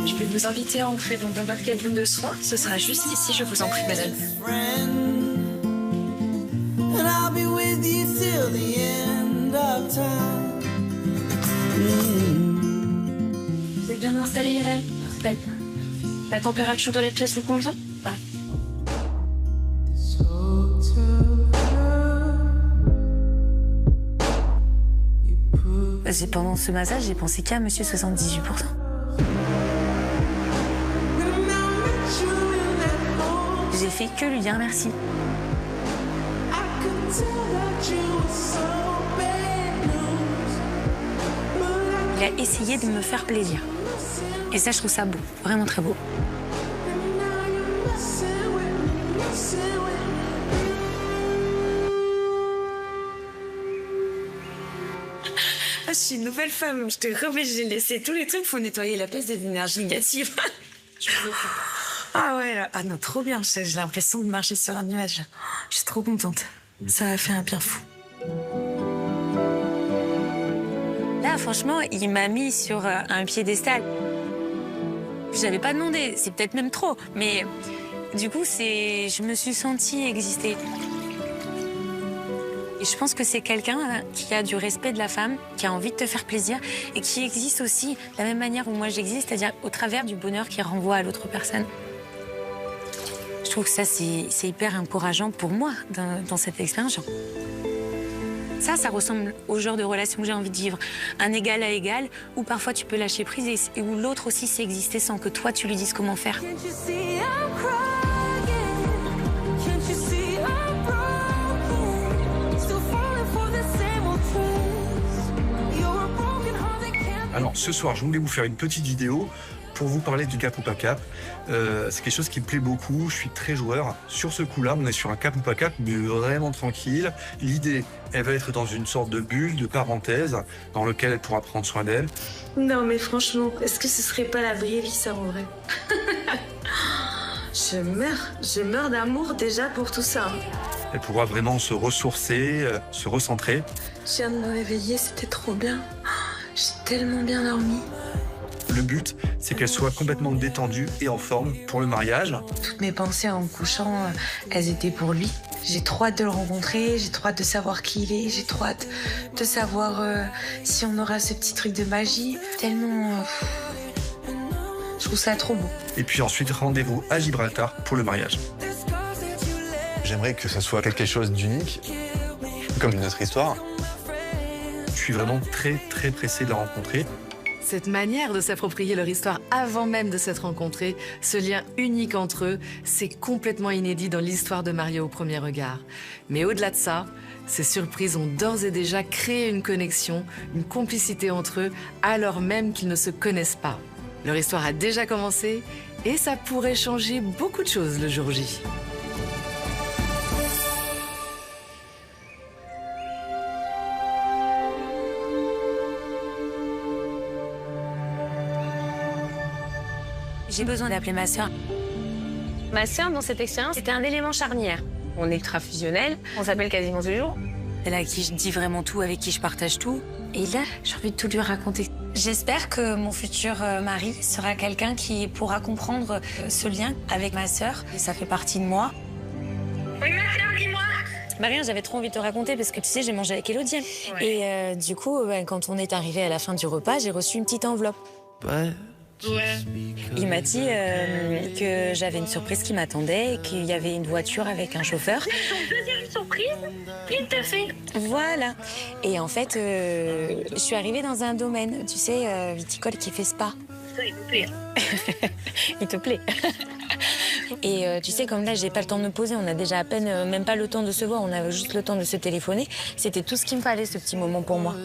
Je vais vous inviter à entrer dans un cabinet de soins. Ce sera juste ici, je vous en prie, madame. Vous êtes bien installée, Irène? La température de la pièce vous convient? Pendant ce massage, j'ai pensé qu'à monsieur 78%. J'ai fait que lui dire merci. Il a essayé de me faire plaisir. Et ça, je trouve ça beau, vraiment très beau. Ah, je suis une nouvelle femme, je te remets, j'ai laissé tous les trucs, faut nettoyer la pièce des énergies négatives. Ah ouais, là. Ah non, trop bien, j'ai l'impression de marcher sur un nuage. Je suis trop contente, ça a fait un bien fou. Là, franchement, il m'a mis sur un piédestal. J'avais pas demandé, c'est peut-être même trop, mais du coup, je me suis sentie exister. Et je pense que c'est quelqu'un qui a du respect de la femme, qui a envie de te faire plaisir et qui existe aussi de la même manière où moi j'existe, c'est-à-dire au travers du bonheur qu'il renvoie à l'autre personne. Je trouve que ça, c'est hyper encourageant pour moi dans cette expérience. Ça ressemble au genre de relation que j'ai envie de vivre. Un égal à égal, où parfois tu peux lâcher prise et où l'autre aussi sait exister sans que toi tu lui dises comment faire. Alors ce soir, je voulais vous faire une petite vidéo pour vous parler du cap ou pas cap. C'est quelque chose qui me plaît beaucoup, je suis très joueur. Sur ce coup-là, on est sur un cap ou pas cap, mais vraiment tranquille. L'idée, elle va être dans une sorte de bulle, de parenthèse, dans lequel elle pourra prendre soin d'elle. Non mais franchement, est-ce que ce serait pas la vraie vie ça en vrai? Je meurs d'amour déjà pour tout ça. Elle pourra vraiment se ressourcer, se recentrer. Je viens de me réveiller, c'était trop bien. J'ai tellement bien dormi. Le but, c'est qu'elle soit complètement détendue et en forme pour le mariage. Toutes mes pensées en me couchant, elles étaient pour lui. J'ai trop hâte de le rencontrer, j'ai trop hâte de savoir qui il est, j'ai trop hâte de savoir si on aura ce petit truc de magie. Tellement... je trouve ça trop beau. Et puis ensuite, rendez-vous à Gibraltar pour le mariage. J'aimerais que ça soit quelque chose d'unique, comme notre histoire. Je suis vraiment très très pressé de la rencontrer. Cette manière de s'approprier leur histoire avant même de s'être rencontrés, ce lien unique entre eux, c'est complètement inédit dans l'histoire de mariés au premier regard. Mais au-delà de ça, ces surprises ont d'ores et déjà créé une connexion, une complicité entre eux, alors même qu'ils ne se connaissent pas. Leur histoire a déjà commencé et ça pourrait changer beaucoup de choses le jour J. J'ai besoin d'appeler ma sœur. Ma sœur, dans cette expérience, c'était un élément charnière. On est ultra fusionnels, on s'appelle quasiment tous les jours. Elle à qui je dis vraiment tout, avec qui je partage tout. Et là, j'ai envie de tout lui raconter. J'espère que mon futur mari sera quelqu'un qui pourra comprendre ce lien avec ma sœur. Ça fait partie de moi. Oui, ma sœur, dis-moi. Marie, j'avais trop envie de te raconter parce que tu sais, j'ai mangé avec Elodie. Ouais. Et du coup, quand on est arrivé à la fin du repas, j'ai reçu une petite enveloppe. Ouais. Il m'a dit que j'avais une surprise qui m'attendait et qu'il y avait une voiture avec un chauffeur. C'est ton deuxième surprise? Il t'a fait? Voilà. Et en fait, je suis arrivée dans un domaine, tu sais, viticole qui fait spa. Ça, il me plaît. Il te plaît. Et tu sais, comme là, j'ai pas le temps de me poser, on a déjà à peine, même pas le temps de se voir, on a juste le temps de se téléphoner. C'était tout ce qu'il me fallait, ce petit moment pour moi.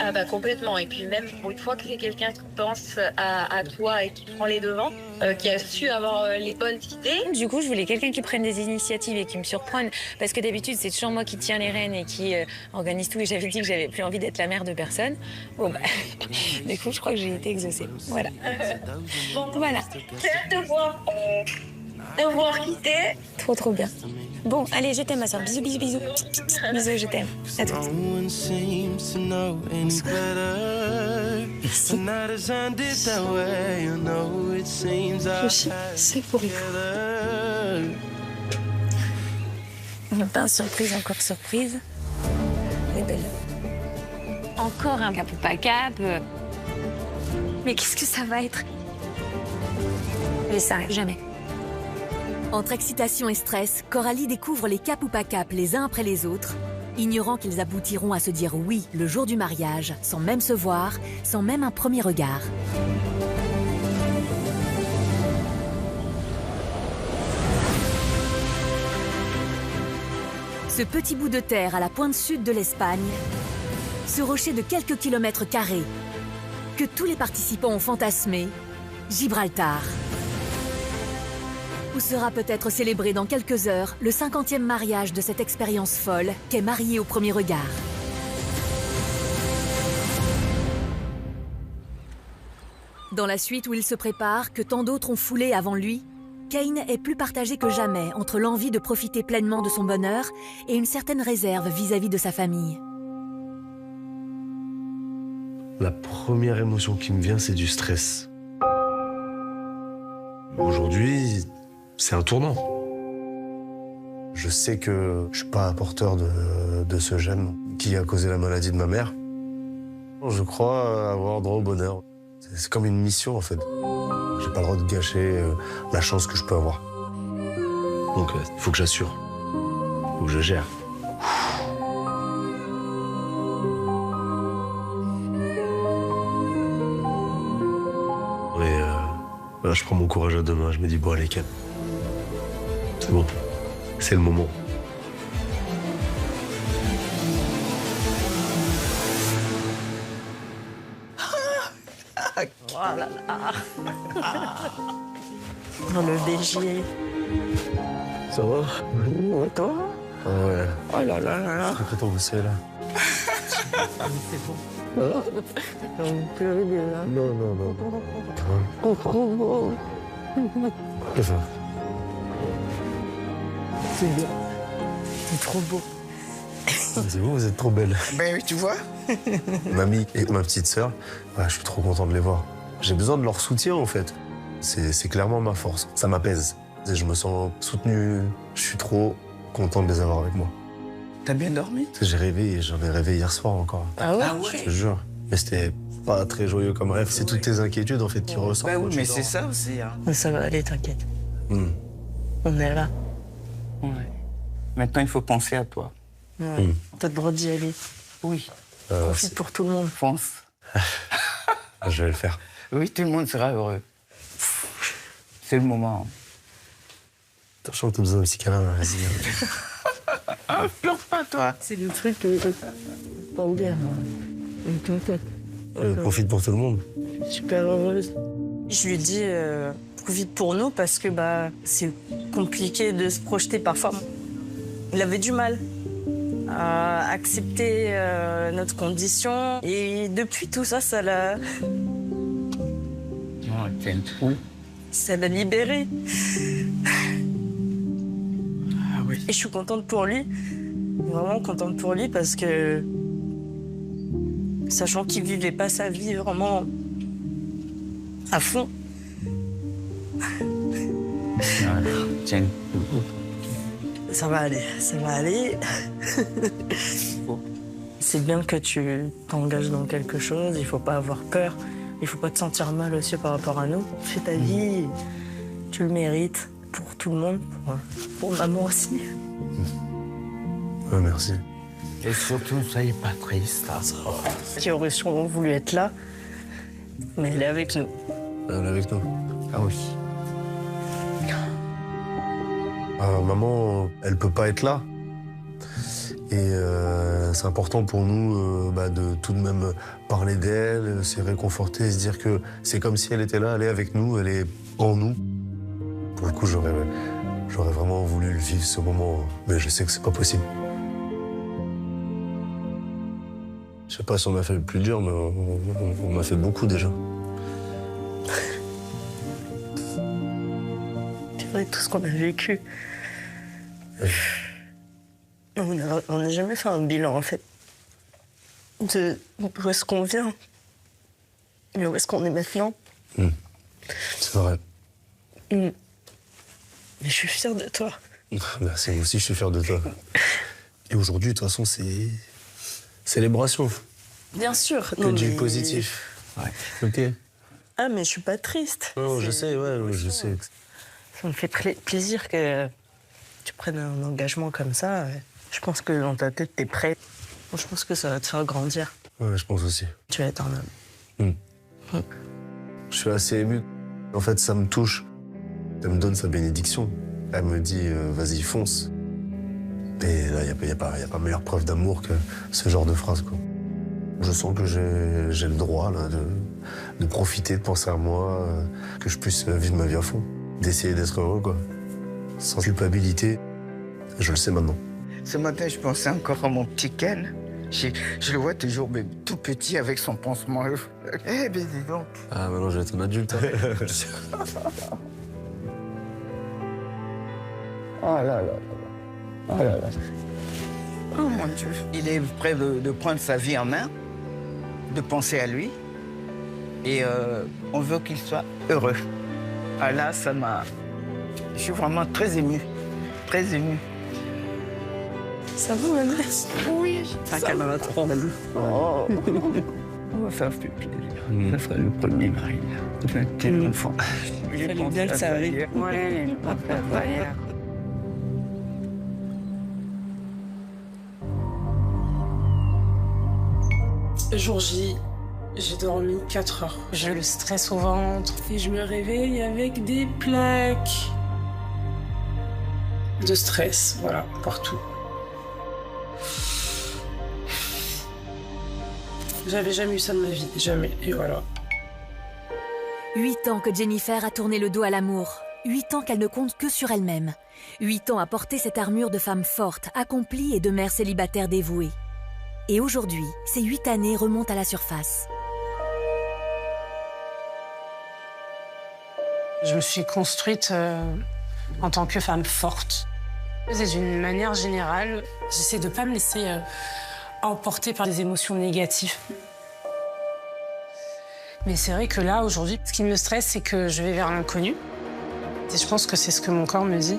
Ah bah complètement. Et puis même, pour une fois que c'est quelqu'un qui pense à toi et qui prend les devants, qui a su avoir les bonnes idées. Du coup, je voulais quelqu'un qui prenne des initiatives et qui me surprenne. Parce que d'habitude, c'est toujours moi qui tiens les rênes et qui organise tout. Et j'avais dit que j'avais plus envie d'être la mère de personne. Bon bah, du coup, je crois que j'ai été exaucée. Voilà. Bon, voilà. C'est hâte de voir qui t'es. Trop, trop bien. Bon, allez, je t'aime, ma soeur. Bisous, bisous, bisous. Bisous, je t'aime. À toutes. Merci. C'est pour vous. Surprise, encore surprise. Elle est belle. Encore un cap ou pas cap. Mais qu'est-ce que ça va être? Et ça n'arrive jamais. Entre excitation et stress, Coralie découvre les cap ou pas cap les uns après les autres, ignorant qu'ils aboutiront à se dire oui le jour du mariage, sans même se voir, sans même un premier regard. Ce petit bout de terre à la pointe sud de l'Espagne, ce rocher de quelques kilomètres carrés, que tous les participants ont fantasmé, Gibraltar. Où sera peut-être célébré dans quelques heures le 50e mariage de cette expérience folle qu'est Marié au premier regard. Dans la suite où il se prépare, que tant d'autres ont foulé avant lui, Kane est plus partagé que jamais entre l'envie de profiter pleinement de son bonheur et une certaine réserve vis-à-vis de sa famille. La première émotion qui me vient, c'est du stress. Aujourd'hui, c'est un tournant. Je sais que je suis pas porteur de ce gène qui a causé la maladie de ma mère. Je crois avoir droit au bonheur. C'est comme une mission, en fait. J'ai pas le droit de gâcher la chance que je peux avoir. Donc, il faut que j'assure. Il faut que je gère. Et là, je prends mon courage à deux mains. Je me dis, bon, allez, Ken. C'est bon. C'est le moment. Oh là là. Oh, le bégier. Ça va? Et toi? Ouais. Oh là là là là. Je suis content que c'est là. C'est bon. On peut rigoler là. Non, non, non. Oh, trop beau. Qu'est-ce que ça? C'est bien. C'est trop beau. C'est vous, vous êtes trop belle. Ben oui, tu vois. Mamie et ma petite sœur, je suis trop content de les voir. J'ai besoin de leur soutien, en fait. C'est clairement ma force. Ça m'apaise. Je me sens soutenu. Je suis trop content de les avoir avec moi. T'as bien dormi? J'ai rêvé, j'en ai rêvé hier soir encore. Ah ouais? Je te jure. Mais c'était pas très joyeux comme rêve. C'est toutes tes inquiétudes, en fait, qui ressortent. Bah oui, quand mais tu dors. c'est ça aussi. Hein. Mais ça va aller, t'inquiète. On est là. Ouais. Maintenant, il faut penser à toi. Ouais. T'as le droit d'y aller. Oui. Profite pour tout le monde. Pense. Je vais le faire. Oui, tout le monde sera heureux. C'est le moment. Attention que t'as besoin d'un petit câlin, vas-y. Ah, pleure pas, toi. C'est le truc pas ouvert. Profite pour tout le monde. Je suis super heureuse. Je lui dis profite pour nous parce que c'est compliqué de se projeter parfois. Il avait du mal à accepter notre condition et depuis tout ça, ça l'a libéré. Ah oui. Et je suis contente pour lui, vraiment contente pour lui parce que sachant qu'il vivait pas sa vie vraiment à fond. Tiens. Ça va aller, ça va aller. C'est bien que tu t'engages dans quelque chose, il faut pas avoir peur, il faut pas te sentir mal aussi par rapport à nous. Fais ta vie, tu le mérites pour tout le monde, pour maman aussi. Ouais, merci. Et surtout, ne soyez pas triste. Qui aurait sûrement voulu être là, mais elle est avec nous. Elle est avec nous. Ah oui. Maman, elle peut pas être là. Et c'est important pour nous de tout de même parler d'elle, se réconforter, se dire que c'est comme si elle était là, elle est avec nous, elle est en nous. Pour le coup, j'aurais vraiment voulu le vivre ce moment, mais je sais que c'est pas possible. Je sais pas si on a fait le plus dur, mais on a fait beaucoup déjà. C'est vrai, tout ce qu'on a vécu. On n'a jamais fait un bilan, en fait, de où est-ce qu'on vient et où est-ce qu'on est maintenant. C'est vrai. Mais je suis fière de toi. Merci, moi aussi je suis fier de toi. Et aujourd'hui, de toute façon, c'est célébration. Bien sûr. Que du positif. Ouais. Ok. Ah, mais je suis pas triste. Non, je sais, ouais, je sais. Ça me fait très plaisir que tu prennes un engagement comme ça. Je pense que dans ta tête, t'es prêt. Je pense que ça va te faire grandir. Ouais, je pense aussi. Tu vas être un homme. Je suis assez ému. En fait, ça me touche. Elle me donne sa bénédiction. Elle me dit, vas-y, fonce. Et là, il n'y a pas meilleure preuve d'amour que ce genre de phrase, quoi. Je sens que j'ai le droit là, de profiter, de penser à moi, que je puisse vivre ma vie à fond, d'essayer d'être heureux, quoi. Sans culpabilité. Je le sais maintenant. Ce matin, je pensais encore à mon petit Ken. Je le vois toujours mais tout petit avec son pansement. Eh bien, dis donc. Ah, maintenant, je vais être un adulte. Hein. Oh là là là. Oh là là. Oh mon Dieu. Il est prêt de prendre sa vie en main, de penser à lui. Et on veut qu'il soit heureux. Ah là, ça m'a... Je suis vraiment très émue. Très émue. Ça va, Vanessa? Oui, ça va trop. Oh. On va faire plus plaisir. Ça sera le premier mari. Ça fait tellement fort. Il fallait bien que ça arrive. Ouais, Jour J, j'ai dormi 4 heures. J'ai eu le stress au ventre et je me réveille avec des plaques de stress, voilà, partout. J'avais jamais eu ça de ma vie, jamais, et voilà. 8 ans que Jennifer a tourné le dos à l'amour. 8 ans qu'elle ne compte que sur elle-même. 8 ans à porter cette armure de femme forte, accomplie et de mère célibataire dévouée. Et aujourd'hui, ces 8 années remontent à la surface. Je me suis construite en tant que femme forte. Et d'une manière générale, j'essaie de ne pas me laisser emporter par des émotions négatives. Mais c'est vrai que là, aujourd'hui, ce qui me stresse, c'est que je vais vers l'inconnu. Et je pense que c'est ce que mon corps me dit.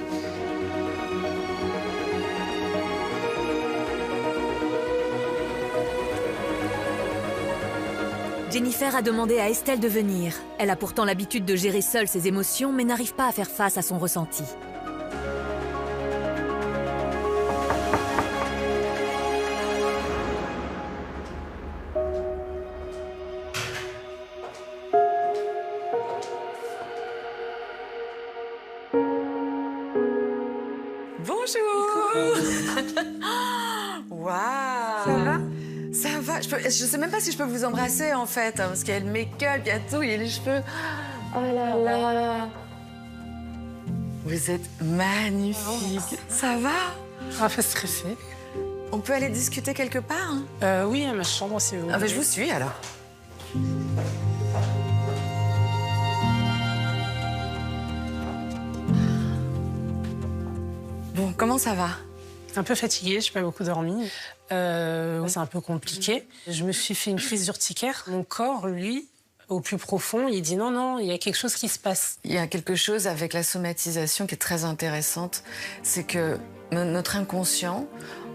Jennifer a demandé à Estelle de venir. Elle a pourtant l'habitude de gérer seule ses émotions, mais n'arrive pas à faire face à son ressenti. Bonjour. Waouh. Ça va? Ça va. Je sais même pas si je peux vous embrasser en fait, hein, parce qu'il y a le make-up, il y a tout, il y a les cheveux. Oh là là. Vous êtes magnifique. Ça va? Un peu stressée. On peut aller discuter quelque part, hein? Oui, à ma chambre si vous voulez. Ah ben, je vous suis alors. Bon, comment ça va? Un peu fatiguée, je n'ai pas beaucoup dormi. C'est un peu compliqué. Je me suis fait une crise d'urticaire. Mon corps, lui, au plus profond, il dit non, il y a quelque chose qui se passe. Il y a quelque chose avec la somatisation qui est très intéressante. C'est que notre inconscient,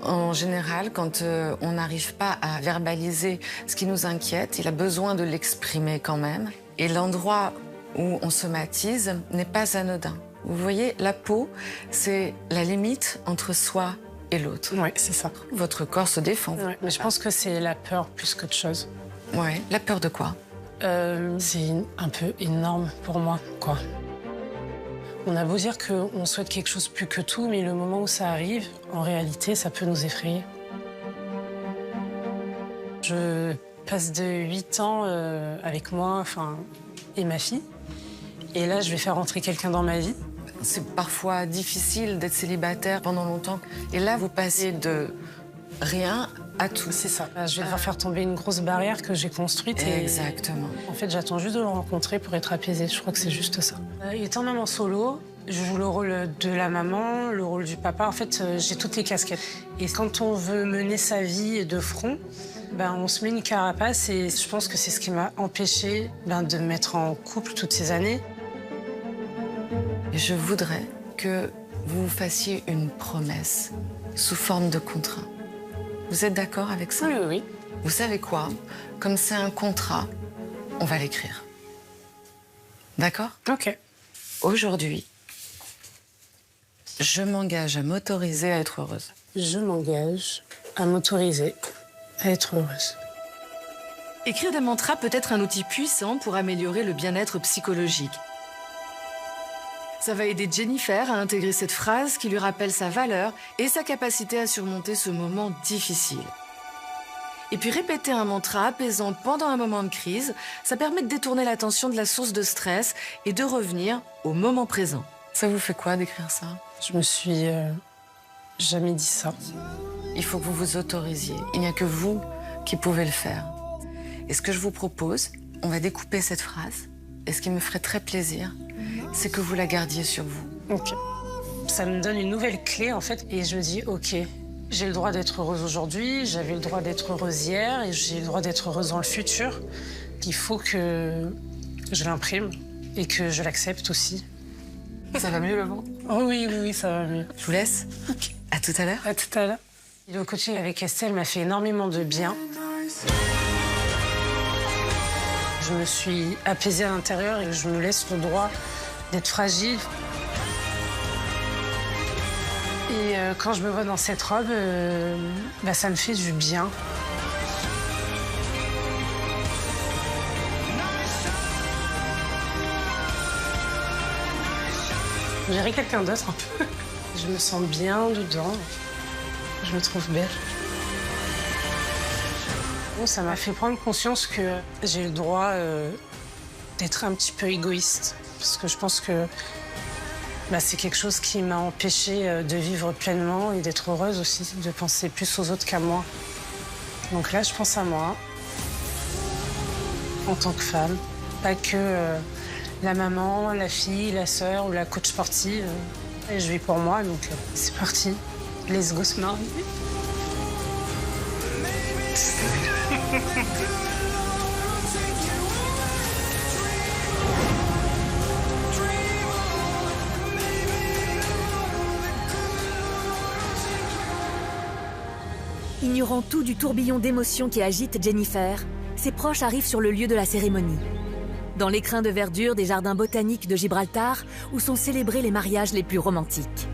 en général, quand on n'arrive pas à verbaliser ce qui nous inquiète, il a besoin de l'exprimer quand même. Et l'endroit où on somatise n'est pas anodin. Vous voyez, la peau, c'est la limite entre soi et l'autre. Oui, c'est ça. Votre corps se défend. Ouais, mais je pense que c'est la peur plus qu'autre chose. Ouais, la peur de quoi? C'est un peu énorme pour moi, quoi. On a beau dire qu'on souhaite quelque chose plus que tout, mais le moment où ça arrive, en réalité, ça peut nous effrayer. Je passe de 8 ans avec moi, et ma fille. Et là, je vais faire rentrer quelqu'un dans ma vie. C'est parfois difficile d'être célibataire pendant longtemps. Et là, vous passez de rien à tout. C'est ça. Je vais devoir faire tomber une grosse barrière que j'ai construite. Exactement. En fait, j'attends juste de le rencontrer pour être apaisée. Je crois que c'est juste ça. Étant maman solo, je joue le rôle de la maman, le rôle du papa. En fait, j'ai toutes les casquettes. Et quand on veut mener sa vie de front, on se met une carapace. Et je pense que c'est ce qui m'a empêchée de me mettre en couple toutes ces années. Je voudrais que vous vous fassiez une promesse sous forme de contrat. Vous êtes d'accord avec ça? Oui. Vous savez quoi? Comme c'est un contrat, on va l'écrire. D'accord? Ok. Aujourd'hui, je m'engage à m'autoriser à être heureuse. Je m'engage à m'autoriser à être heureuse. Écrire des mantras peut être un outil puissant pour améliorer le bien-être psychologique. Ça va aider Jennifer à intégrer cette phrase qui lui rappelle sa valeur et sa capacité à surmonter ce moment difficile. Et puis répéter un mantra apaisant pendant un moment de crise, ça permet de détourner l'attention de la source de stress et de revenir au moment présent. Ça vous fait quoi d'écrire ça? Je me suis jamais dit ça. Il faut que vous vous autorisiez. Il n'y a que vous qui pouvez le faire. Et ce que je vous propose, on va découper cette phrase. Et ce qui me ferait très plaisir, c'est que vous la gardiez sur vous. Ok. Ça me donne une nouvelle clé, en fait. Et je me dis, ok, j'ai le droit d'être heureuse aujourd'hui, j'avais le droit d'être heureuse hier, et j'ai le droit d'être heureuse dans le futur. Il faut que je l'imprime et que je l'accepte aussi. Ça va mieux, le ventre? Oh oui, ça va mieux. Je vous laisse. Okay. À tout à l'heure. À tout à l'heure. Le coaching avec Estelle m'a fait énormément de bien. Je me suis apaisée à l'intérieur et je me laisse le droit d'être fragile. Et quand je me vois dans cette robe, ça me fait du bien. Je dirais quelqu'un d'autre un peu. Je me sens bien dedans. Je me trouve belle. Bon, ça m'a fait prendre conscience que j'ai le droit d'être un petit peu égoïste. Parce que je pense que c'est quelque chose qui m'a empêchée de vivre pleinement et d'être heureuse aussi, de penser plus aux autres qu'à moi. Donc là, je pense à moi, en tant que femme. Pas que la maman, la fille, la sœur ou la coach sportive. Et je vis pour moi, donc c'est parti. Let's go se marier. Ignorant tout du tourbillon d'émotions qui agite Jennifer, ses proches arrivent sur le lieu de la cérémonie. Dans l'écrin de verdure des jardins botaniques de Gibraltar, où sont célébrés les mariages les plus romantiques.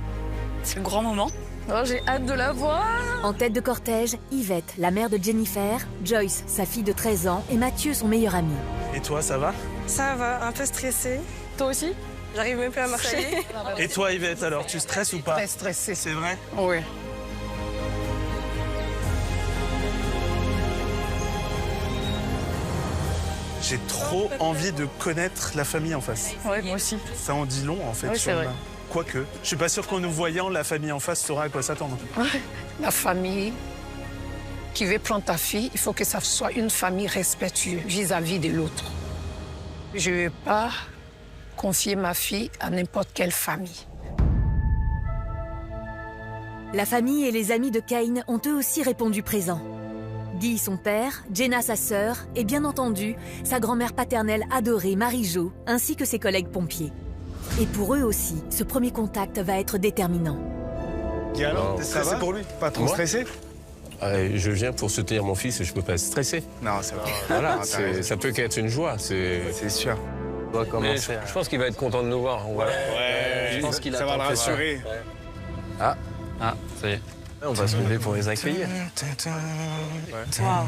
C'est le grand moment. Oh, j'ai hâte de la voir. En tête de cortège, Yvette, la mère de Jennifer, Joyce, sa fille de 13 ans, et Mathieu, son meilleur ami. Et toi, ça va? Ça va, un peu stressée. Toi aussi? J'arrive même plus à marcher. Et toi, Yvette, alors, tu stresses ou pas? Très stressée. C'est vrai? Oui. J'ai trop envie de connaître la famille en face. Ouais, moi aussi. Ça en dit long, en fait. Oui, c'est vrai. Quoique, je suis pas sûr qu'en nous voyant, la famille en face saura à quoi s'attendre. La famille qui veut prendre ta fille, il faut que ça soit une famille respectueuse vis-à-vis de l'autre. Je ne veux pas confier ma fille à n'importe quelle famille. La famille et les amis de Kane ont eux aussi répondu présent. Guy, son père, Jenna, sa sœur, et bien entendu, sa grand-mère paternelle adorée, Marie-Jo, ainsi que ses collègues pompiers. Et pour eux aussi, ce premier contact va être déterminant. Et alors, t'es stressé pour lui? Pas trop stressé? Je viens pour soutenir mon fils et je peux pas être stressé. Non, ça va. Voilà, ça peut qu'être une joie. C'est sûr. Mais je pense qu'il va être content de nous voir. Je pense qu'il ça va le rassurer. Ah, ça y est. On va se lever pour les accueillir. Waouh.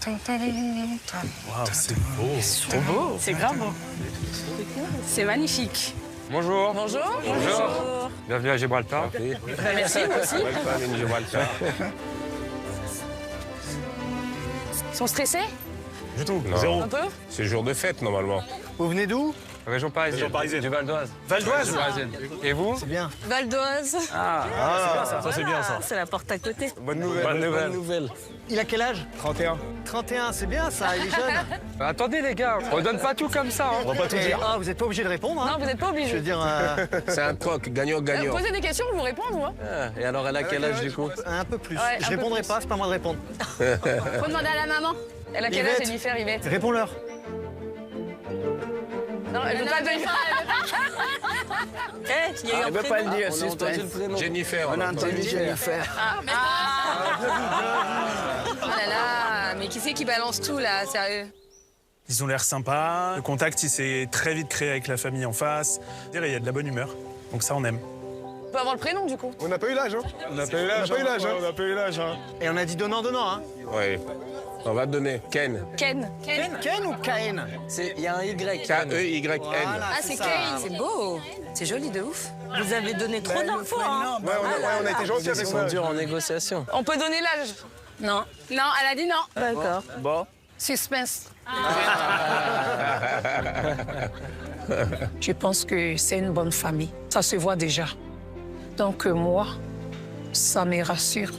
Waouh, c'est beau. C'est beau. C'est grave beau. C'est magnifique. Bonjour. Bonjour. Bonjour. Bienvenue à Gibraltar. Merci, moi aussi. Bienvenue à Gibraltar. Ils sont stressés? Du tout. Zéro. Un peu? C'est jour de fête, normalement. Vous venez d'où? Région parisienne. Région parisienne. Du Val d'Oise. Val d'Oise? Et vous? C'est bien. Val d'Oise. Ah, ça c'est bien ça. C'est la porte à côté. Bonne nouvelle. Bonne nouvelle. Il a quel âge? 31. 31, c'est bien ça, il est jeune. Attendez les gars, on donne pas tout comme ça. On va pas tout dire. Ah, vous n'êtes pas obligé de répondre. Hein. Non, vous n'êtes pas obligé. Je veux dire. C'est un troc, gagnant-gagnant. Posez des questions, je vous réponds, moi. Et alors, elle a quel âge du coup? Un peu plus. Ouais, je répondrai pas, c'est pas moi de répondre. Faut demander à la maman. Elle a quel âge, Jennifer, Yvette? Réponds-leur. Non, elle veut pas dire. Elle veut pas le dire, c'est Jennifer. On a entendu Jennifer. Oh là là, mais qui c'est qui balance tout, là, sérieux? Ils ont l'air sympas. Le contact, il s'est très vite créé avec la famille en face. Il y a de la bonne humeur. Donc ça, on aime. On peut avoir le prénom, du coup? On n'a pas eu l'âge, hein. On n'a pas eu l'âge. On n'a pas eu l'âge, hein. Et on a dit donnant, hein. Oui. On va te donner Ken. Ken. Ken ou Caen? Il y a un Y. K-E-Y-N. Ah, c'est Kane. C'est beau. C'est joli de ouf. Vous avez donné trop d'infos, hein. Ouais, on a été gentils avec ça. Ils sont durs en négociation. On peut donner l'âge? Non. Non, elle a dit non. D'accord. Bon. Suspense. Je pense que c'est une bonne famille. Ça se voit déjà. Donc moi, ça me rassure.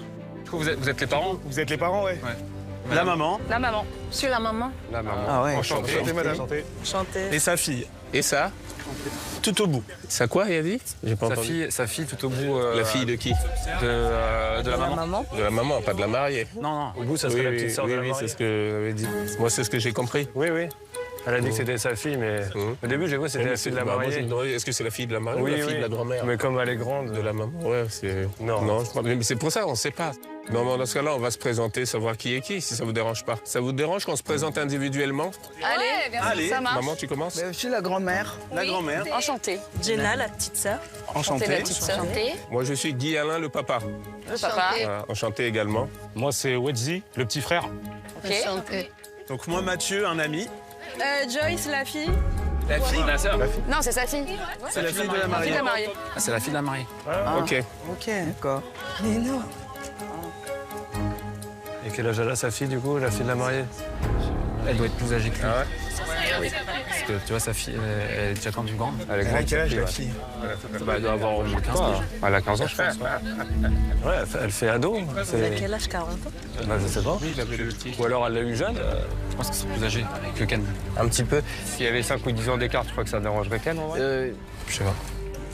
Vous êtes les parents? Vous êtes les parents, ouais. La maman. La maman. Sur la maman? La maman. Ah ouais. Enchanté. Enchanté, madame. Chanter. Et sa fille. Et ça? Tout au bout. Ça quoi, il a dit? J'ai pas entendu. Sa fille tout au bout. La fille de qui? De la maman. De la maman, pas de la mariée. Non, au bout, ça serait la petite sœur de la mariée. Oui, c'est ce que j'avais dit. Moi, c'est ce que j'ai compris. Oui. Elle a dit que c'était sa fille, mais au début, j'ai vu que c'était la fille de la mariée. Est-ce que c'est la fille de la mariée ou Oui, la fille de la grand-mère? Mais comme elle est grande. De la maman, ouais, c'est... Non, je crois... Mais c'est pour ça, on ne sait pas. Non, dans ce cas-là, on va se présenter, savoir qui est qui, si ça vous dérange pas. Ça vous dérange qu'on se présente individuellement? Allez, ça marche. Maman, tu commences? Je suis la grand-mère. La grand-mère. Enchantée. Jenna, la petite sœur. Enchantée, la petite sœur. Moi, je suis Guy Alain, le papa. Le papa. Voilà, enchanté également. Moi, c'est Wedzi, le petit frère. Ok. Donc moi, Mathieu, un ami. Joyce, la fille. La fille, la sœur. Non, c'est sa fille. C'est la fille de la mariée. Ah, c'est la fille de la mariée. Ok. Ok, d'accord. Mais non. Et quel âge elle a, sa fille, du coup, la fille de la mariée? Elle doit être plus âgée que lui. Ah ouais? Oui. Parce que tu vois, sa fille, elle est déjà quand même grande. Elle a quel âge, la fille? Elle doit avoir au moins 15 ans. Elle a 15 ans, je pense. Ouais, elle fait ado. Elle a quel âge, 40 ans? Bah, je sais pas. Oui, il avait le petit. Ou alors elle l'a eu jeune. Je pense qu'ils sont plus âgés que Ken. Un petit peu. S'il y avait 5 ou 10 ans d'écart, tu crois que ça dérangerait Ken, en vrai? Je sais pas.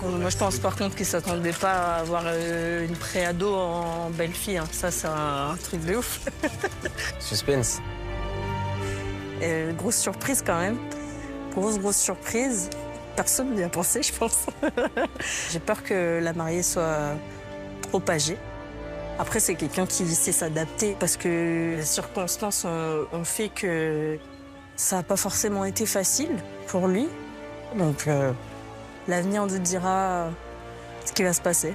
Moi, je pense par contre qu'ils ne s'attendaient pas à avoir une pré-ado en belle-fille. Hein. Ça, c'est un truc de ouf. Suspense. Grosse surprise quand même. Grosse surprise. Personne n'y a pensé, je pense. J'ai peur que la mariée soit trop âgée. Après, c'est quelqu'un qui sait s'adapter parce que les circonstances ont fait que ça n'a pas forcément été facile pour lui. Donc, l'avenir nous dira ce qui va se passer.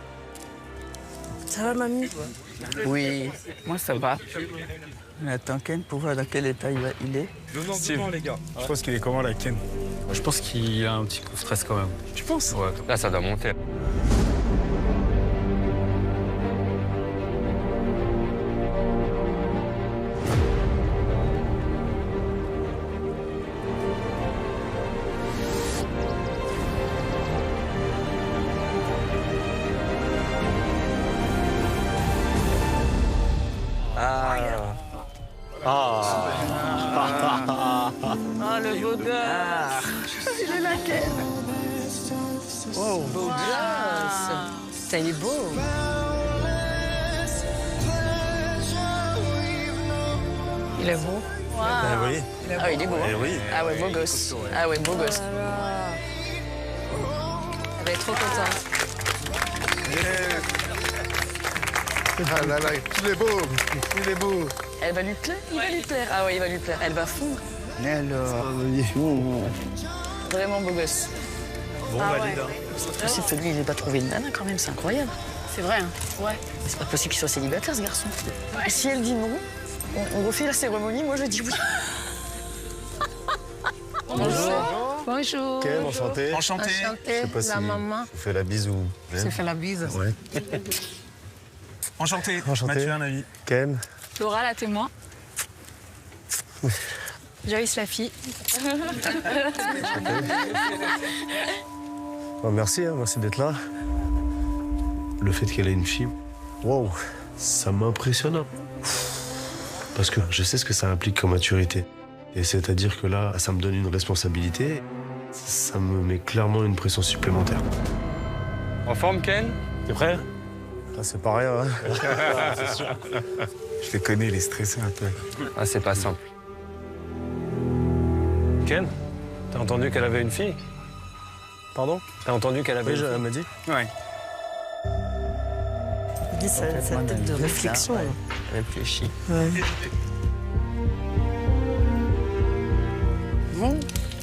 Ça va, mamie? Oui, moi ça va. Mais attends, Ken, pour voir dans quel état il est. Steve, les gars. Je pense qu'il est comment, là, Ken? Je pense qu'il a un petit coup de stress quand même. Tu penses? Ouais. Là, ça doit monter. Oh, le beau gosse. Il est là, Ken. Oh, Beau gosse. Putain, il est beau. Il est beau. Oui. Ah, il est beau. Eh oui. Ah ouais, beau gosse. Ah ouais, beau gosse. Elle va être trop contente. Ah là là, il est beau. Il est beau. Elle va lui plaire. Il va lui plaire. Ah ouais, il va lui plaire. Elle va fondre. Mais alors... Vraiment beau gosse. Bon, valide. C'est possible que lui, il n'ait pas trouvé une nana quand même, c'est incroyable. C'est vrai, hein? Ouais. C'est pas possible qu'il soit célibataire, ce garçon. Et si elle dit non, on refait la cérémonie, moi je dis oui. Bonjour. Bonjour. Ken, enchanté. Enchanté. Je sais pas si La maman. je vous fais la bise ou... Je fais la bise. Ouais. Enchanté. Enchanté. Mathieu, un ami. Ken. Laura, la témoin. Joyce, la fille. Bon, merci, hein, merci d'être là. Le fait qu'elle ait une fille, wow, ça m'impressionne. Parce que je sais ce que ça implique comme maturité. Et c'est-à-dire que là, ça me donne une responsabilité. Ça me met clairement une pression supplémentaire. En forme, Ken? T'es prêt? Ah, c'est pas rien, hein. C'est sûr. Je les connais, il est stressé un peu. Ah, c'est pas simple. Ken, t'as entendu qu'elle avait une fille? Pardon? T'as entendu qu'elle avait une fille? Elle m'a dit. Ouais. Il dit sa tête de réflexion. Ouais. Réfléchis. Ouais.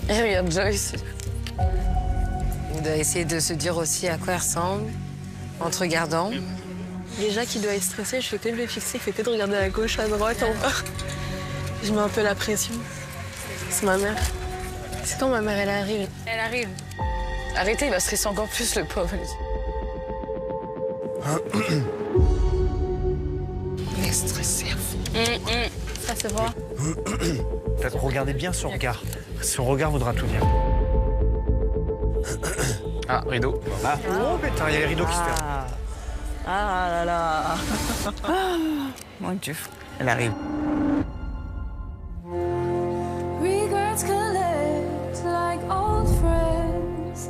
Et regarde Joyce. On doit essayer de se dire aussi à quoi elle ressemble, en te regardant. Déjà qu'il doit être stressé, je fais que de le fixer, je fais que de regarder à gauche, à droite, en bas. Je mets un peu la pression. C'est ma mère. C'est quand ma mère, elle arrive. Elle arrive. Arrêtez, il va stresser encore plus, le pauvre. Il est stressé. Ça se voit. Regardez bien son regard. Son regard voudra tout dire. Ah, rideau. Ah, oh putain, il y a les rideaux qui se ferment. Ah là là. Mon Dieu, elle arrive. Regrets collect like old friends,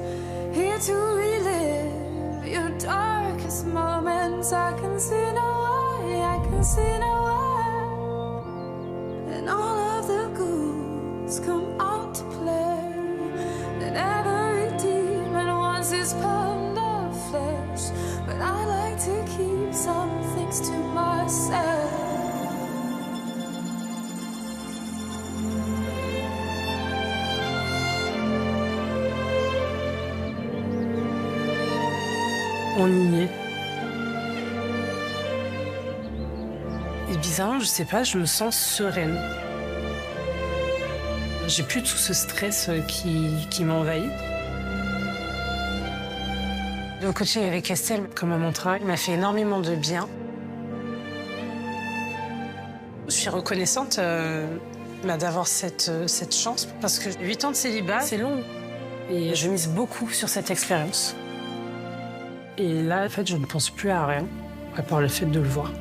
here to relive your darkest moments. I can see no way, I can see no way. And all of the ghouls come out to play. And every demon wants his pound of flesh. But I like to keep some things to myself. On y est. Et bizarrement, je sais pas, je me sens sereine. J'ai plus tout ce stress qui m'envahit. Le coaching avec Estelle, comme mon travail, m'a fait énormément de bien. Je suis reconnaissante d'avoir cette chance parce que 8 ans de célibat, c'est long. Et je mise beaucoup sur cette expérience. Et là, en fait, je ne pense plus à rien, à part le fait de le voir.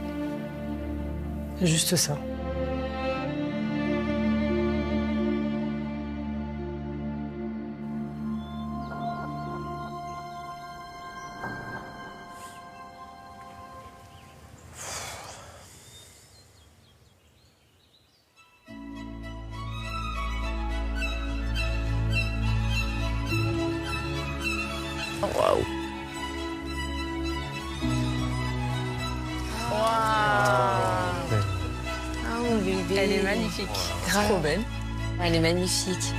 C'est juste ça. Waouh. Elle est magnifique. Trop belle. Elle est magnifique.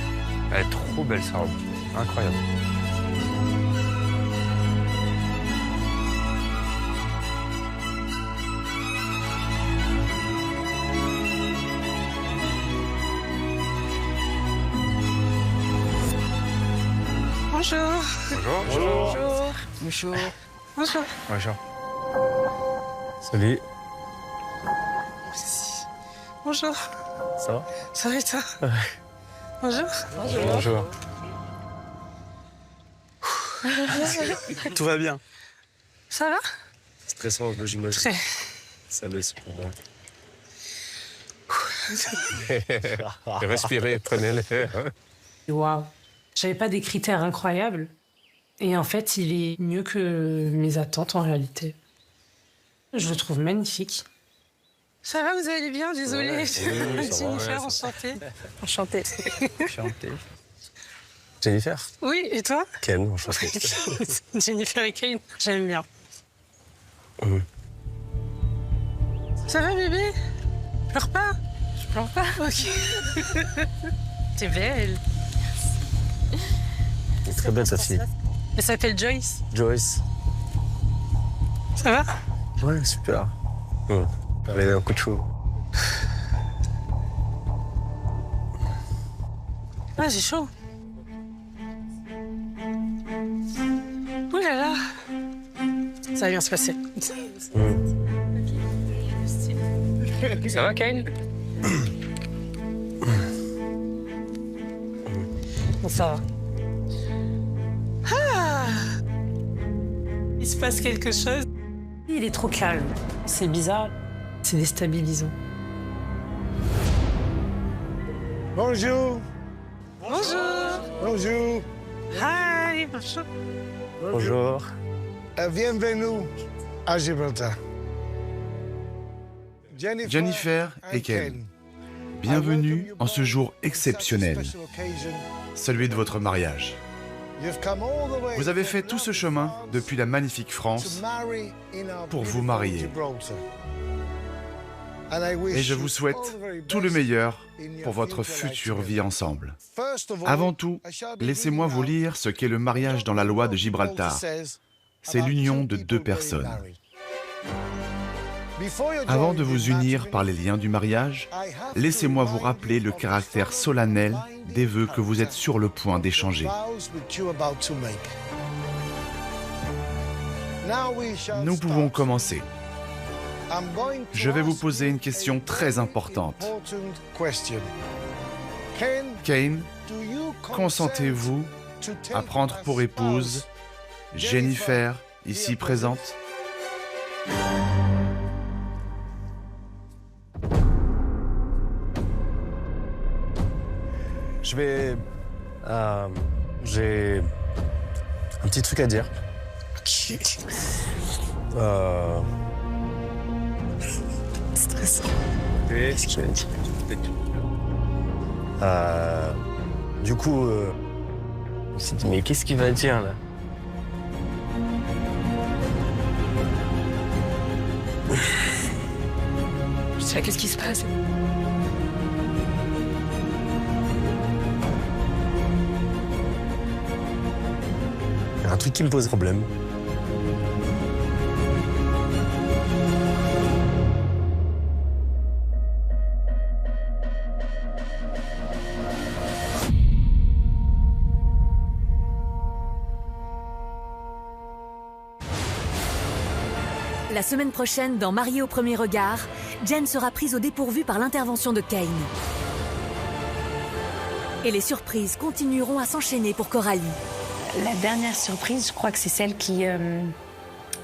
Elle est trop belle, sa robe. Incroyable. Bonjour. Bonjour. Bonjour. Bonjour. Bonjour. Bonjour. Salut. Bonjour. Ça va? Ça va et toi? Bonjour. Bonjour. Tout va bien. Ça va? Stressant, j'imagine. Très. Ça laisse pour moi. Respirez, prenez l'air. Waouh. J'avais pas des critères incroyables. Et en fait, il est mieux que mes attentes en réalité. Je le trouve magnifique. Ça va, vous allez bien? Désolée. Ouais, oui, ça va, Jennifer, ouais, enchantée. Enchantée. Enchanté. Jennifer? Oui, et toi? Ken, enchanté. Jennifer et Kane, j'aime bien. Ça va, bébé? Pleure pas? Je pleure pas. Ok. T'es belle. Elle est très belle, sa fille. Elle s'appelle Joyce. Joyce. Ça va? Ouais, super. Elle a un coup de chaud. Ah, j'ai chaud. Ouh là là. Ça va bien se passer. Ça va, Kane? Bon, ça va. Ah! Il se passe quelque chose. Il est trop calme. C'est bizarre. C'est déstabilisant. Bonjour. Bonjour. Bonjour. Hi. Bonjour. Bonjour. Bienvenue à Gibraltar. Jennifer et Ken, bienvenue en ce jour exceptionnel, celui de votre mariage. Vous avez fait tout ce chemin depuis la magnifique France pour vous marier. Et je vous souhaite tout le meilleur pour votre future vie ensemble. Avant tout, laissez-moi vous lire ce qu'est le mariage dans la loi de Gibraltar. C'est l'union de deux personnes. Avant de vous unir par les liens du mariage, laissez-moi vous rappeler le caractère solennel des vœux que vous êtes sur le point d'échanger. Nous pouvons commencer. Je vais vous poser une question très importante. Kane, consentez-vous à prendre pour épouse Jennifer, ici présente? J'ai un petit truc à dire. Stressant. Qu'est-ce qu'il dit? Du coup, on s'est dit, mais qu'est-ce qu'il va dire là? Je sais pas, qu'est-ce qui se passe? il y a un truc qui me pose problème. La semaine prochaine, dans Mariée au premier regard, Jen sera prise au dépourvu par l'intervention de Kane. Et les surprises continueront à s'enchaîner pour Coralie. La dernière surprise, je crois que c'est celle qui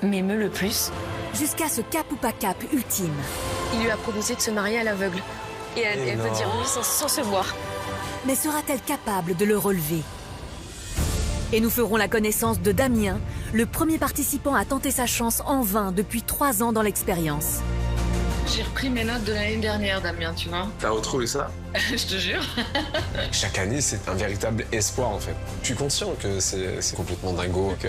m'émeut le plus. Jusqu'à ce cap ou pas cap ultime. Il lui a proposé de se marier à l'aveugle. Et elle peut dire oui sans se voir. Mais sera-t-elle capable de le relever? Et nous ferons la connaissance de Damien, le premier participant à tenter sa chance en vain depuis 3 ans dans l'expérience. J'ai repris mes notes de l'année dernière, Damien, tu vois. T'as retrouvé ça? Je te jure. Chaque année, c'est un véritable espoir, en fait. Je suis conscient que c'est complètement dingo, que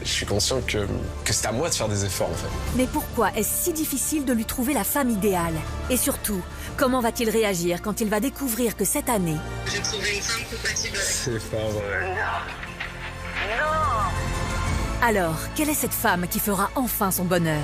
je suis conscient que c'est à moi de faire des efforts, en fait. Mais pourquoi est-ce si difficile de lui trouver la femme idéale? Et surtout, comment va-t-il réagir quand il va découvrir que cette année... J'ai trouvé une femme compatible. C'est pas vrai. Alors, quelle est cette femme qui fera enfin son bonheur?